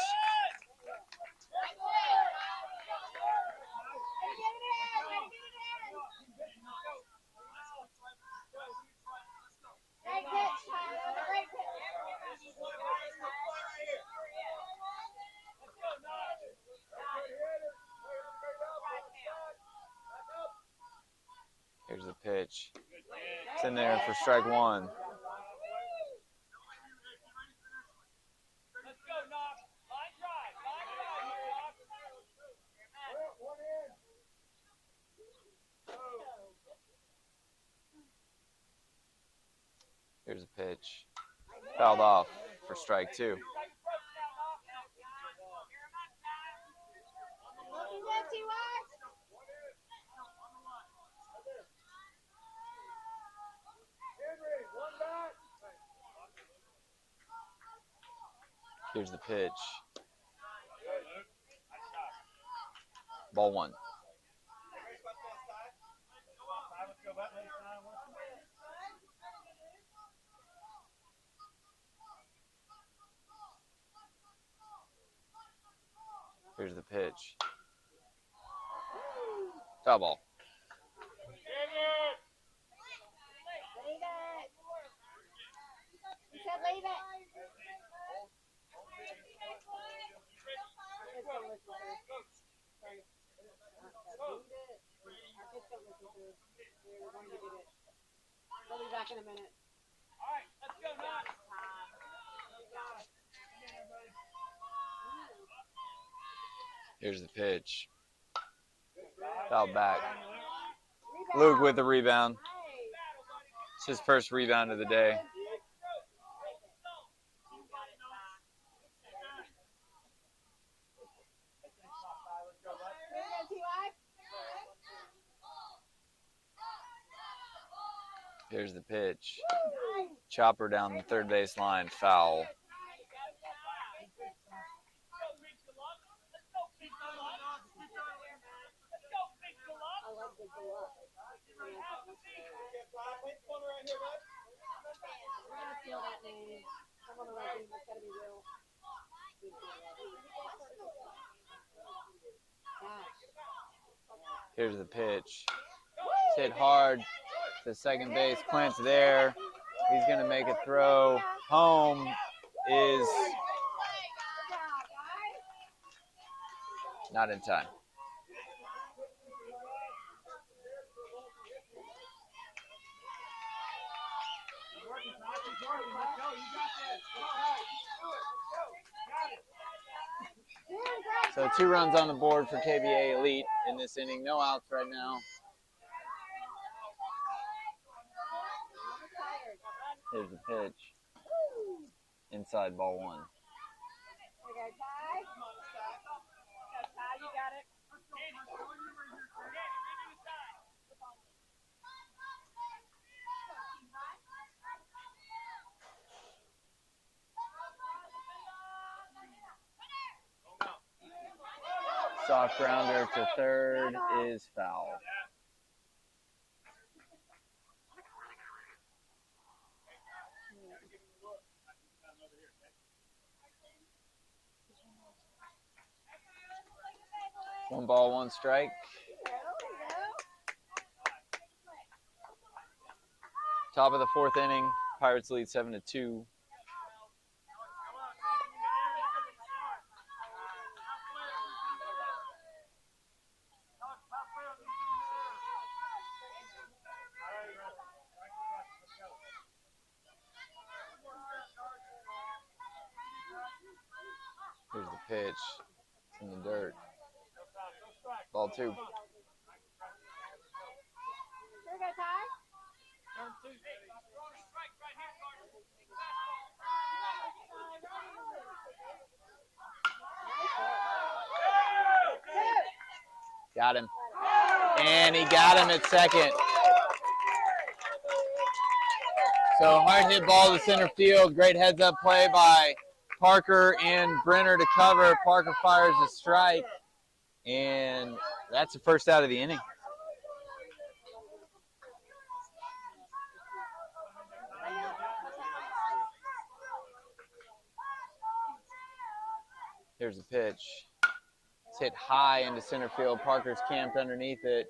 Great pitch, Ty. Great pitch. Here's the pitch. It's in there for strike 1. Let's go, Knox. Line drive. Here's a pitch. Fouled off for strike 2. Looking good, T.Y. Here's the pitch. Ball 1. Here's the pitch. Foul ball. Leave it. He said leave it. We'll be back in a minute. All right, let's go, Knox. Here's the pitch. Foul back. Luke with the rebound. It's his first rebound of the day. Here's the pitch. Chopper down the third base line. Foul. Here's the pitch. It's hit hard to second base. Clint's there. He's going to make a throw. Home is Not in time. So 2 runs on the board for KBA Elite in this inning. No outs right now. Here's the pitch. Inside, ball 1. Okay, Ty. Ty, you got it. Soft grounder to third is foul. One ball, 1 strike. Top of the 4th inning. Pirates lead 7-2. Here's the pitch. It's in the dirt. Ball 2. Here we go, Ty. Got him. And he got him at second. So hard hit ball to center field. Great heads up play by Parker and Brenner to cover. Parker fires a strike. And that's the first out of the inning. Here's the pitch. It's hit high into center field. Parker's camped underneath it.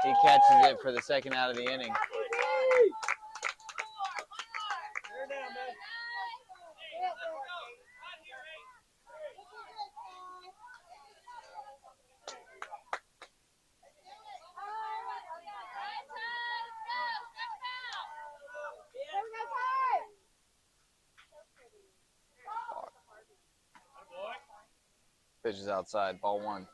He catches it for the second out of the inning. Pitch is outside, ball 1.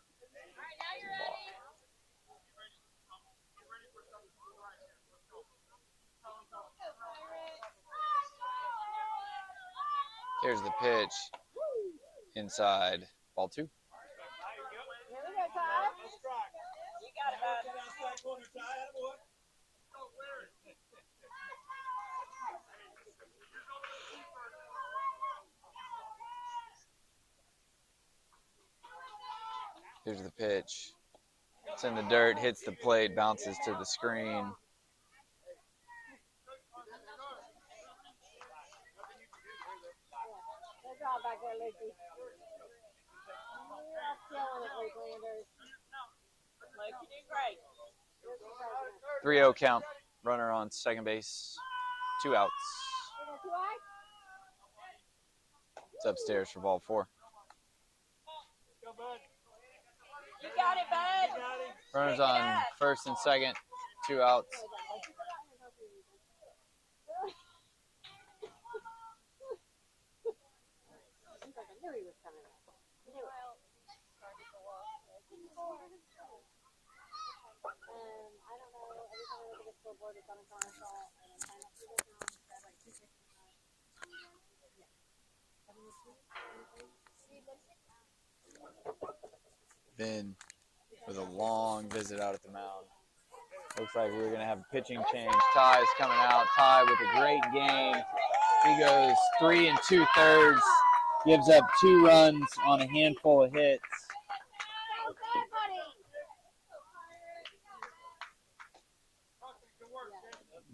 Here's the pitch. Inside, ball 2. Here we go, Ty. You got it, bud. Here's the pitch. It's in the dirt, hits the plate, bounces to the screen. Good job back there, Lucy. You're killing it, Luke Landers. Luke, you did great. 3-0 count. Runner on second base. 2 outs. It's upstairs for ball 4. You got it, bud. Runners on first and second. 2 outs. I knew he was coming up. I don't know. Every time I look at the scoreboard, it's on a commercial, and I'm trying not to go wrong. I have like 2 pictures now. Then with a long visit out at the mound. Looks like we're going to have a pitching change. Ty is coming out. Ty with a great game. He goes 3 2/3. Gives up 2 runs on a handful of hits.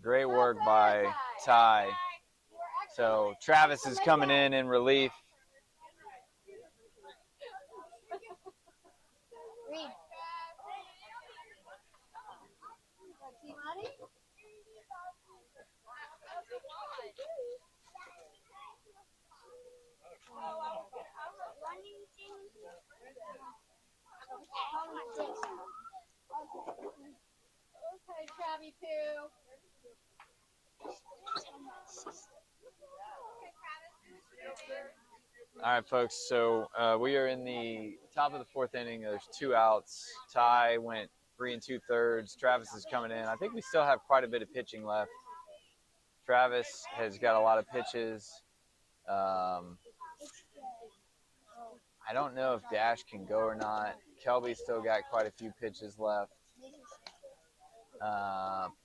Great work by Ty. So Travis is coming in relief. Okay, Travi two. All right, folks. So we are in the top of the fourth inning. There's 2 outs. Ty went 3 2/3. Travis is coming in. I think we still have quite a bit of pitching left. Travis has got a lot of pitches. I don't know if Dash can go or not. Kelby's still got quite a few pitches left.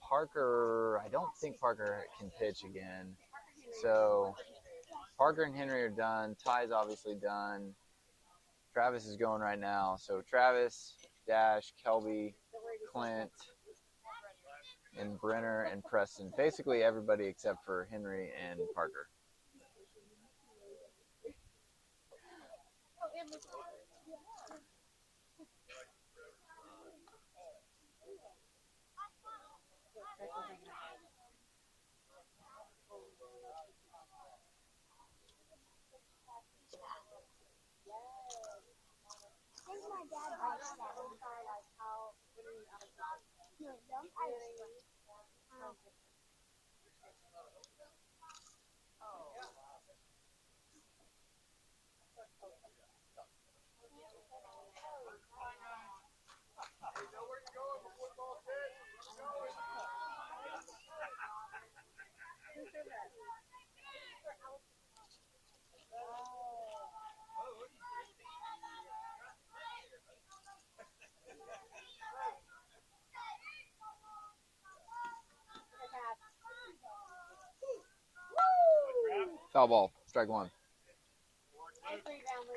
Parker, I don't think Parker can pitch again. So Parker and Henry are done. Ty's obviously done. Travis is going right now. So Travis, Dash, Kelby, Clint, and Brenner and Preston. Basically everybody except for Henry and Parker. Foul ball, strike one. Nice rebound, Luke.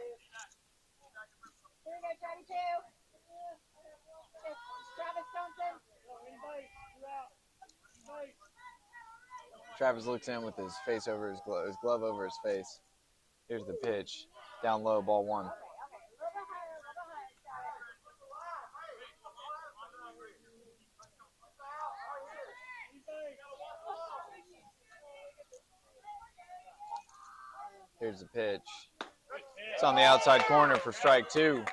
Here we go, Travi two. Travis Thompson. Travis looks in with his face over his glove over his face. Here's the pitch. Down low, ball one. Here's the pitch. It's on the outside corner for strike two.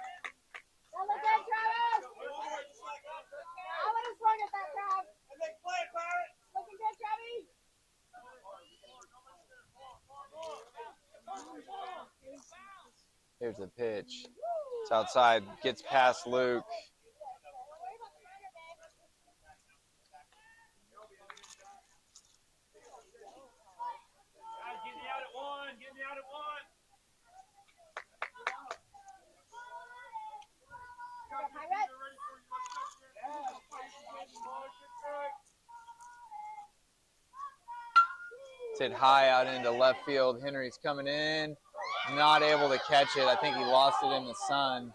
Here's the pitch. It's outside, gets past Luke. It's hit high out into left field. Henry's coming in, not able to catch it. I think he lost it in the sun.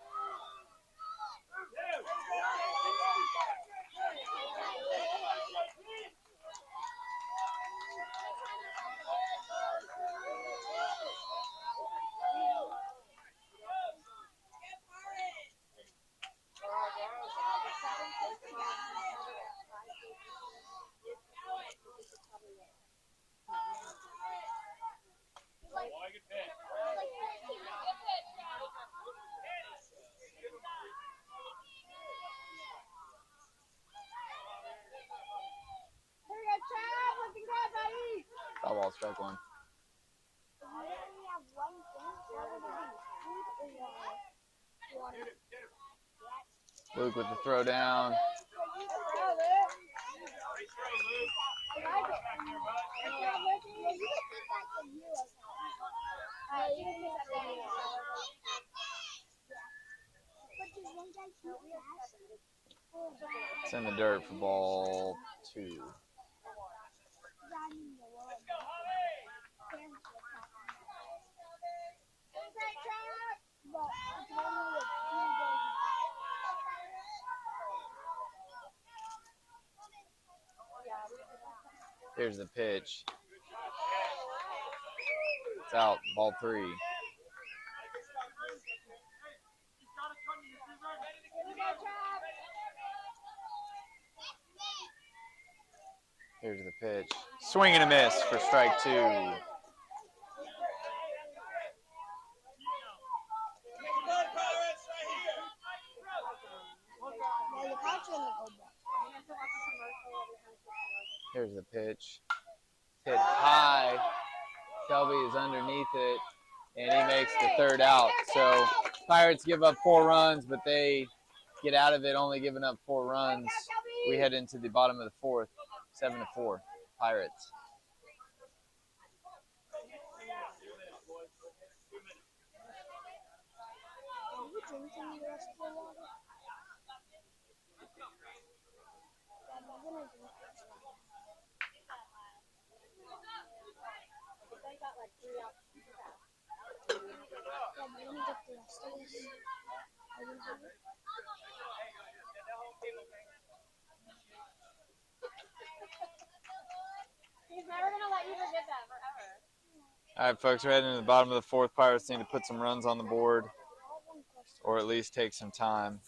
Foul ball, strike one. Luke with the throw down. It's in the dirt for ball two. Here's the pitch. It's out, ball three. Here's the pitch. Swing and a miss for strike two. Here's the pitch. Hit high. Shelby is underneath it, and he makes the third out. So Pirates give up 4 runs, but they get out of it only giving up 4 runs. We head into the bottom of the 4th, 7-4, Pirates. He's never gonna let you forget that forever. All right, folks, we're heading to the bottom of the 4th. Pirates need to put some runs on the board, or at least take some time.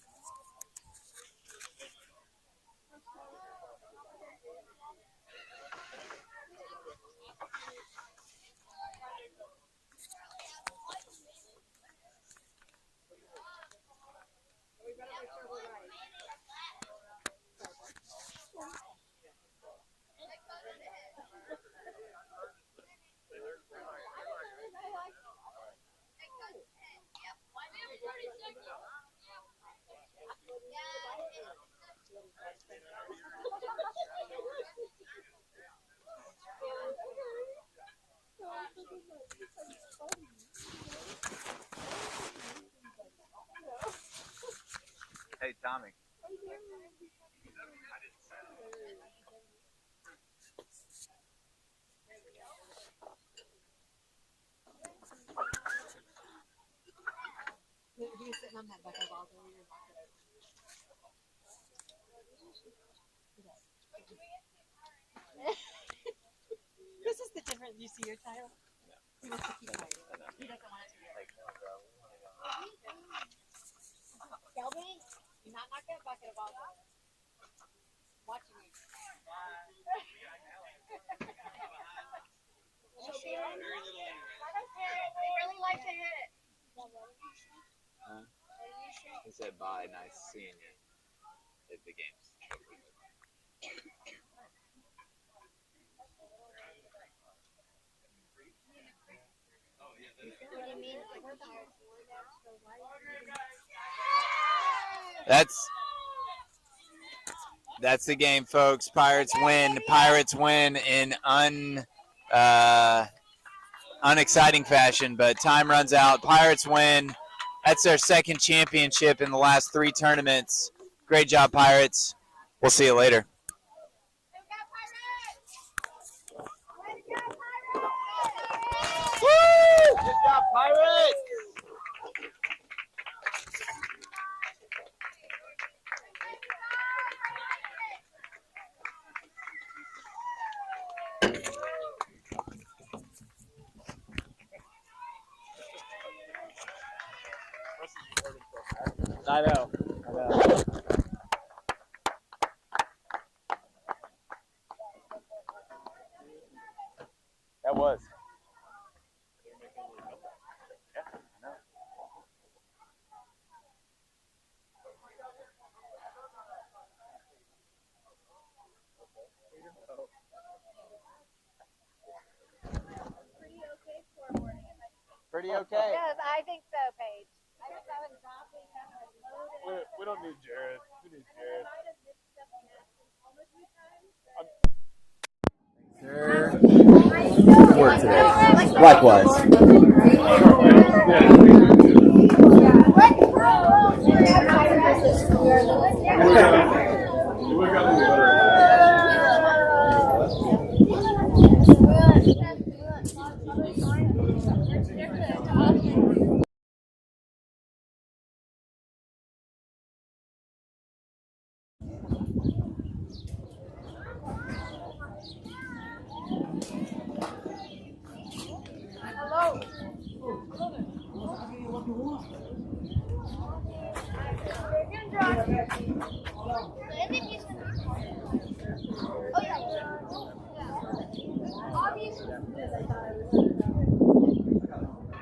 Hey, Tommy. He's sitting on that bucket of balls over your bucket. This is the difference. You see your child? He wants to keep quiet. He doesn't want it to hear. Shelby, do not knock that bucket of balls over. Watching you. They really like to hit it. Huh? He said, bye, nice seeing you at the games. That's the game, folks. Pirates win. Pirates win in unexciting fashion, but time runs out. Pirates win. That's their 2nd championship in the last 3 tournaments. Great job, Pirates. We'll see you later. Woo! Good job, Pirates! I know. That was. Yeah, I know. Pretty okay. Yes, I think so, Paige. I just haven't dropped it. We don't need Jared. We need Jared. Good work today. Likewise.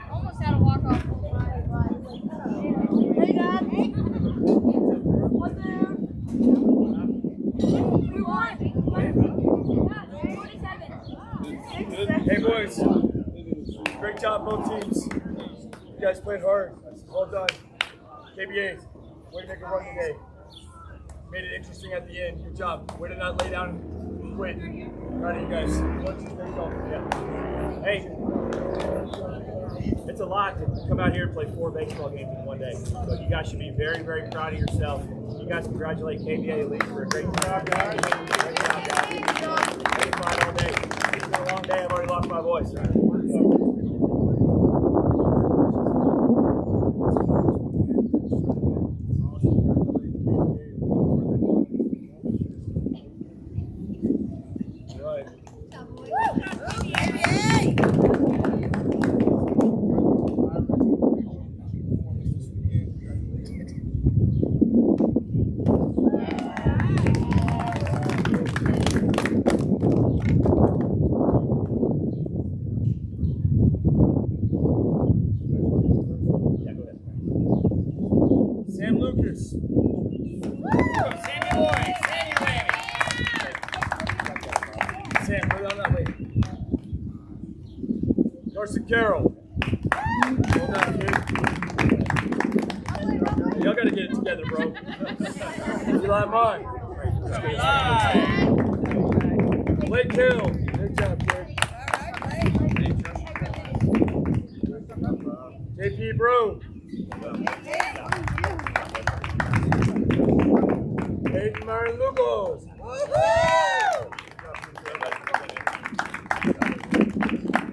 Almost had a walk off. Hey, Dad. What's there? We won. Great job, both teams. You guys played hard. Well done. KBA, way to make a run today. Made it interesting at the end. Good job. Way to not lay down and quit. Proud of you guys. There you go. Yeah. Hey, it's a lot to come out here and play 4 baseball games in one day. So you guys should be very, very proud of yourself. You guys congratulate KBA Elite for a great job, guys. Great job, guys. It's fine all day. It's been a long day. I've already lost my voice. Sam Lucas. Sammy boy. Sammy baby. Sam, put it on that way. Carson Carroll. Hold on, kid. Y'all gotta get it together, bro. Eli Mine. Blake Hill. Good job, kid. JP Broom. Hayden Martin Lugos.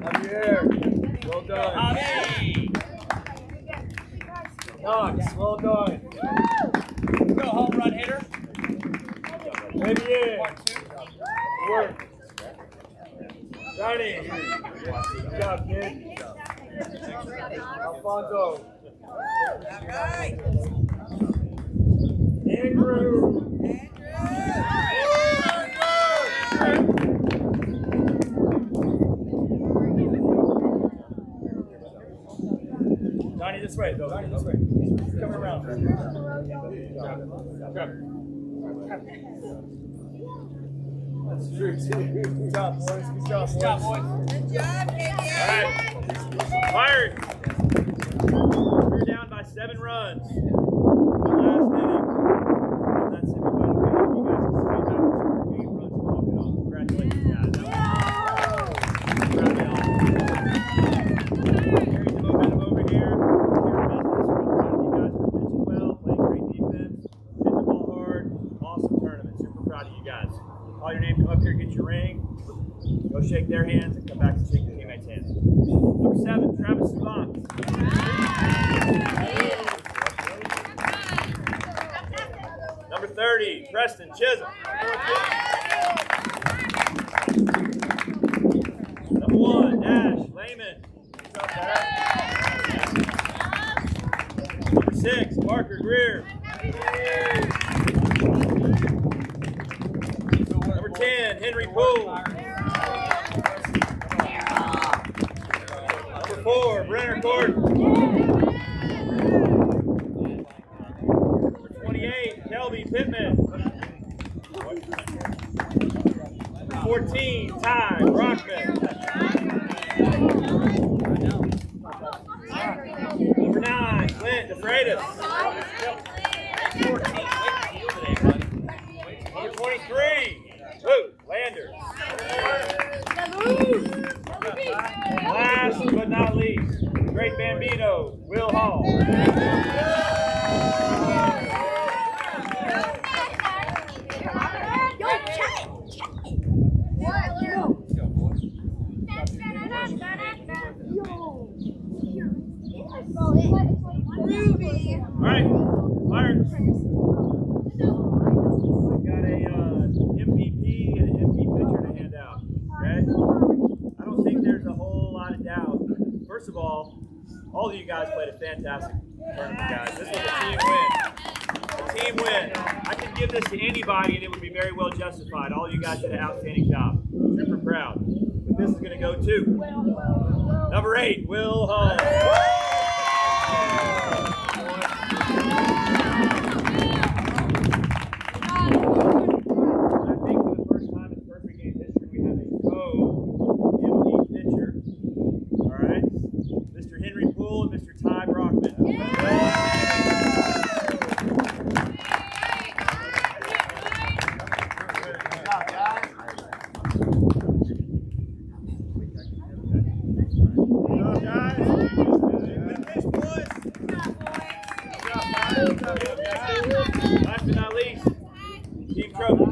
Javier. Well done. Knox. Well done. Go home run hitter. Javier. Work. Johnny. Good job, kid. Alfonso. Andrew. Johnny, this way, though. Johnny, this way. He's coming around. That's true, too. Good job, boys. Good job, boys. Good job, boys. Good job, KBA. All right. Fired. We're down by 7 runs. The last inning. That's semifinal game. You guys can still have 8 runs to walk it off. Congratulations, guys. Carry the momentum over here. You guys are pitching well, playing great defense, hitting the ball hard. Awesome tournament. Super proud of you guys. Call your name, come up here, get your ring. Go shake their hands and come back and shake your teammates' hands. Number 7, Travis Sulant. Number 30, Preston Chisholm. Number 1, Dash Lehman. What's up, Dash? Number 6, Parker Greer. Number 10, Henry Poole. Number 4, Brenner Gordon. Number 28, Kelby Pittman. Number 14, Ty Brockman. Number 9, Clint DeFreitas. Number 23, Lander. Last but not least, Great Bambino, Will Hall. All right, Pirates. We got a MVP and an MP pitcher to hand out. Okay? I don't think there's a whole lot of doubt. First of all of you guys played a fantastic tournament, guys. This was a team win. A team win. I could give this to anybody and it would be very well justified. All of you guys did an outstanding job. Super proud. But this is going to go to number 8, Will Hall. Last but not least, Team Trophy.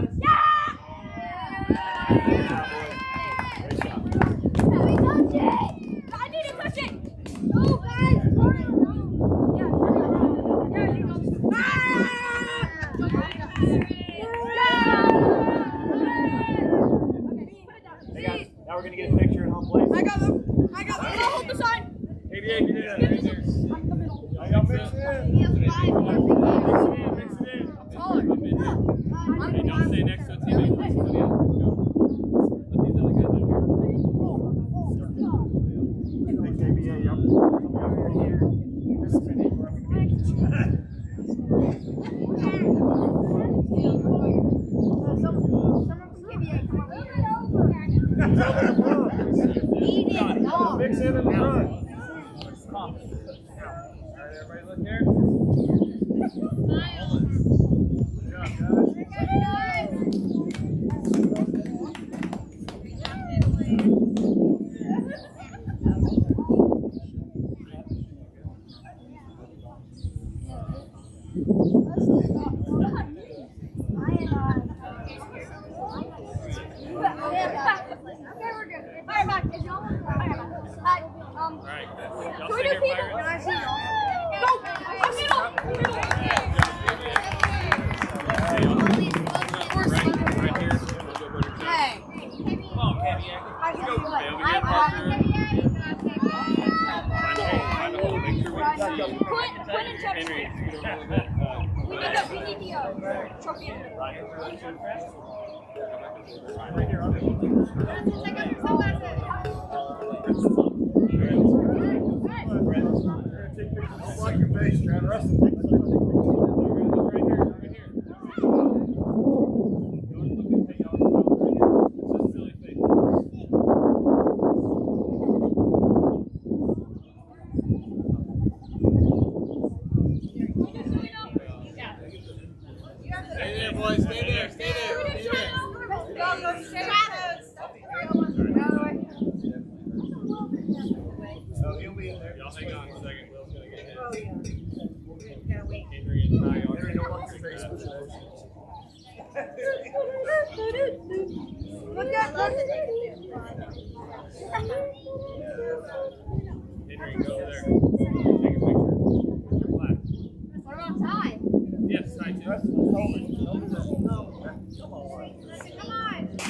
Hey guys, now we're gonna get a picture in home plate. I got them. I'll hold the sign. KBA, you did that. Right there. Y'all mix it in. Mix it in. Hey, don't stay next to a teammate. Let these other guys up Hey KBA, y'all right here. Mix it in the front. All right, everybody look here. Block your face, Travis. Stay there, boys. Stay there. Stay there. So he'll be in there. Y'all hang on a second. Will's gonna get hit. Henry and Ty are going to block your face. Henry, go over there. Take a picture. Flat. What about Ty? Yes, Ty too. Come on.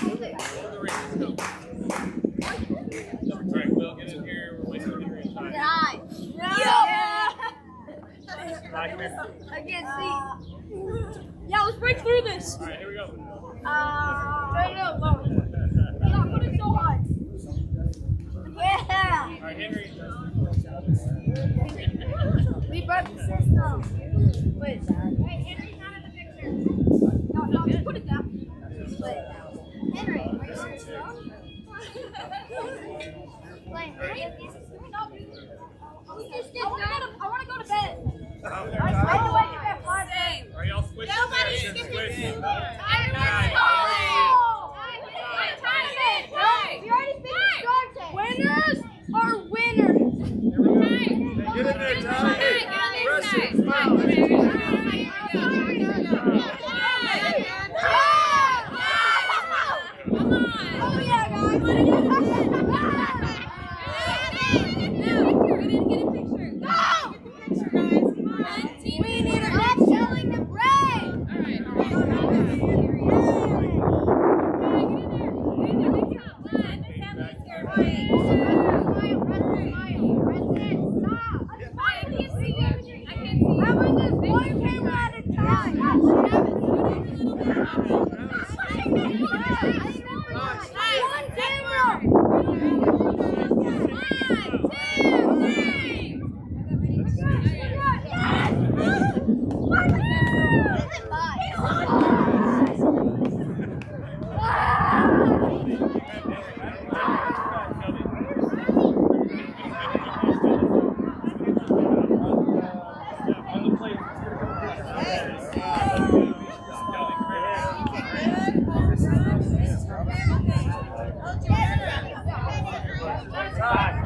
Hold it. Over the ring, let's go. All right, Will, get in here. We're waiting for Henry and Ty. Ty. Ty, come here. I can't see. Yeah, let's break through this. All right, here we go. Straight up, low. Yeah, put it so high. Yeah. All right, Henry. We broke the system. Wait, Henry's not in the picture. No, just put it down. Wait, Henry, are you serious? Wait, Henry? Stop. I want to go to bed. I have to wake up at 5 a.m. Are y'all switching? Nobody's Switch. skipping. Switch. We already finished starting. Winners are winners. Get in there, Ty. Oh yeah, guys. We need a next selling the bread.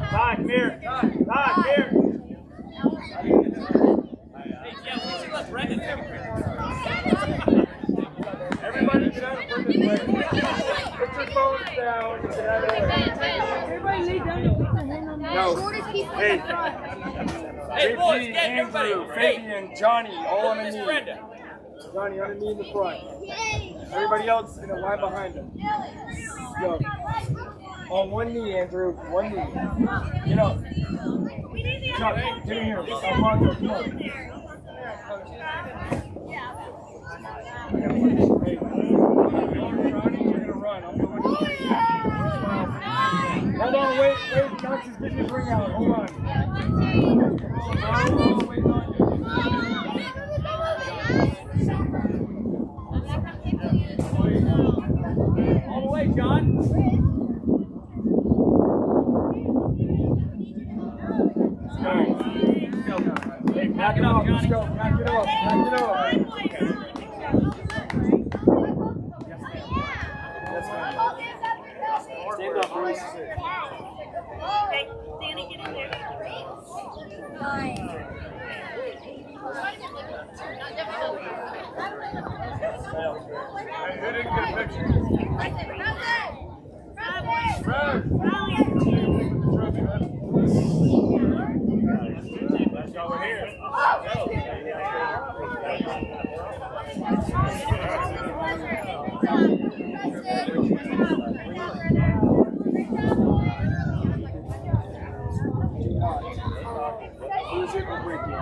Ty, come here. Ty, come here. Hey, yeah, we should let Brandon, take a picture. Everybody get out of Put your phones down. Get out of the way. Everybody lay down and put your hand on the shortest people in the front. Hey, boys, get everybody. Andrew, Fabian, Johnny, all on the Miss knee. Brenda. Johnny on the knee in the front. Everybody else in the line behind him. Go. On one knee, Andrew. One knee. Get up. Chuck, get in here. Alfonso, come on. Hey, you're gonna run. I'm going to hold on, wait. Johnson's getting his ring out. Hold on. Wait on. All the way, John. Hey, pack it up, let's go. Pack it up. Stand up, Bruce. Okay, Danny, get in there. Hey, who didn't get a picture? That's why we're here.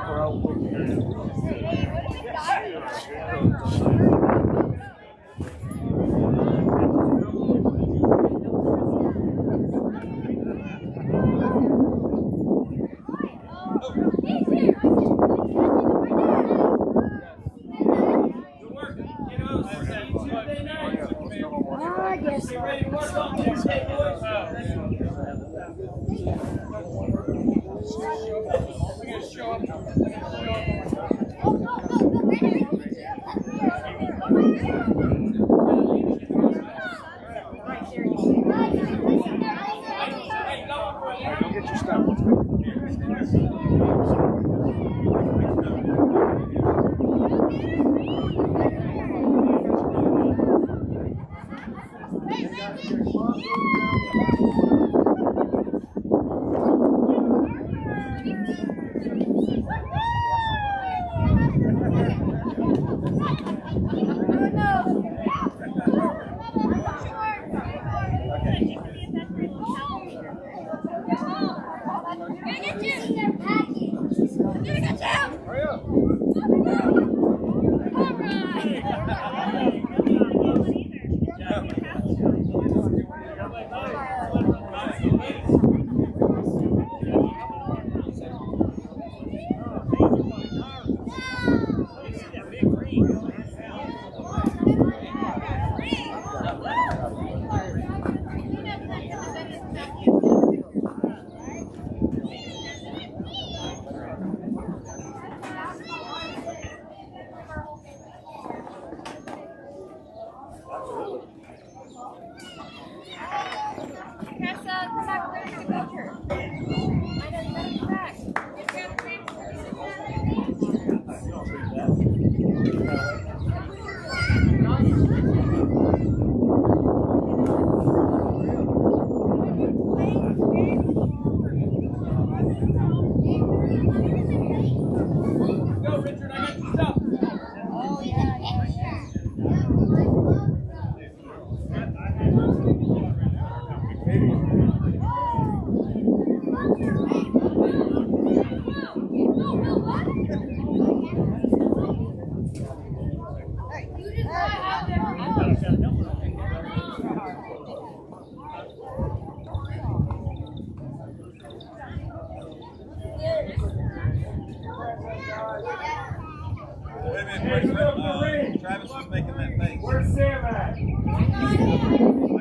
Travis was making that face. Where's Sam at? I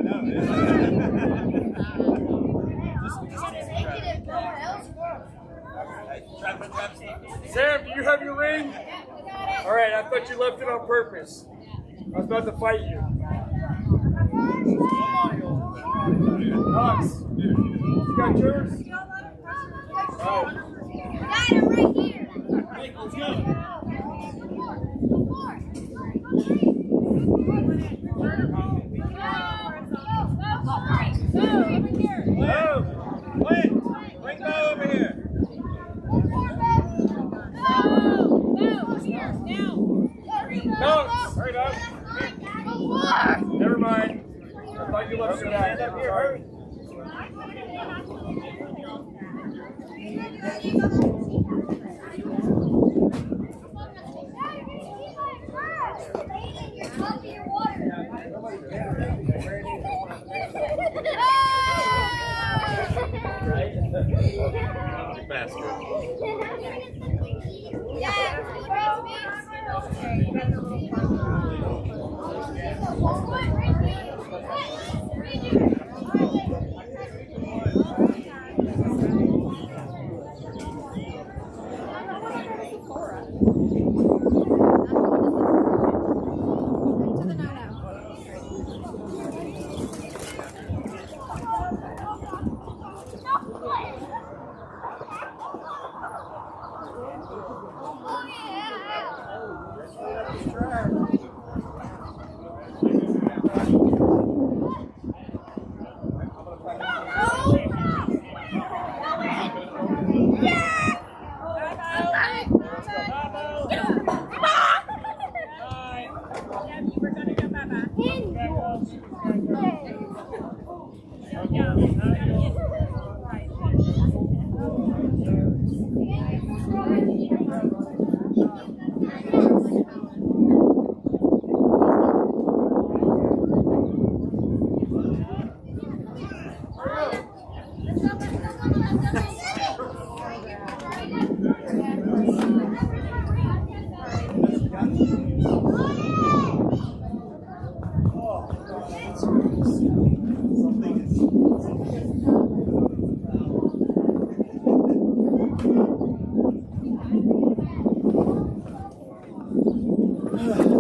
know. Sam, do you have your ring? All right, I thought you left it on purpose. I was about to fight you. Knox, you got yours? Got him right here. Hey, let's go. Whoa! Clint! Bring Bo over here! No! Hurry up! Never mind. I thought you looked stand up here. Hurry. You bastard. Ugh.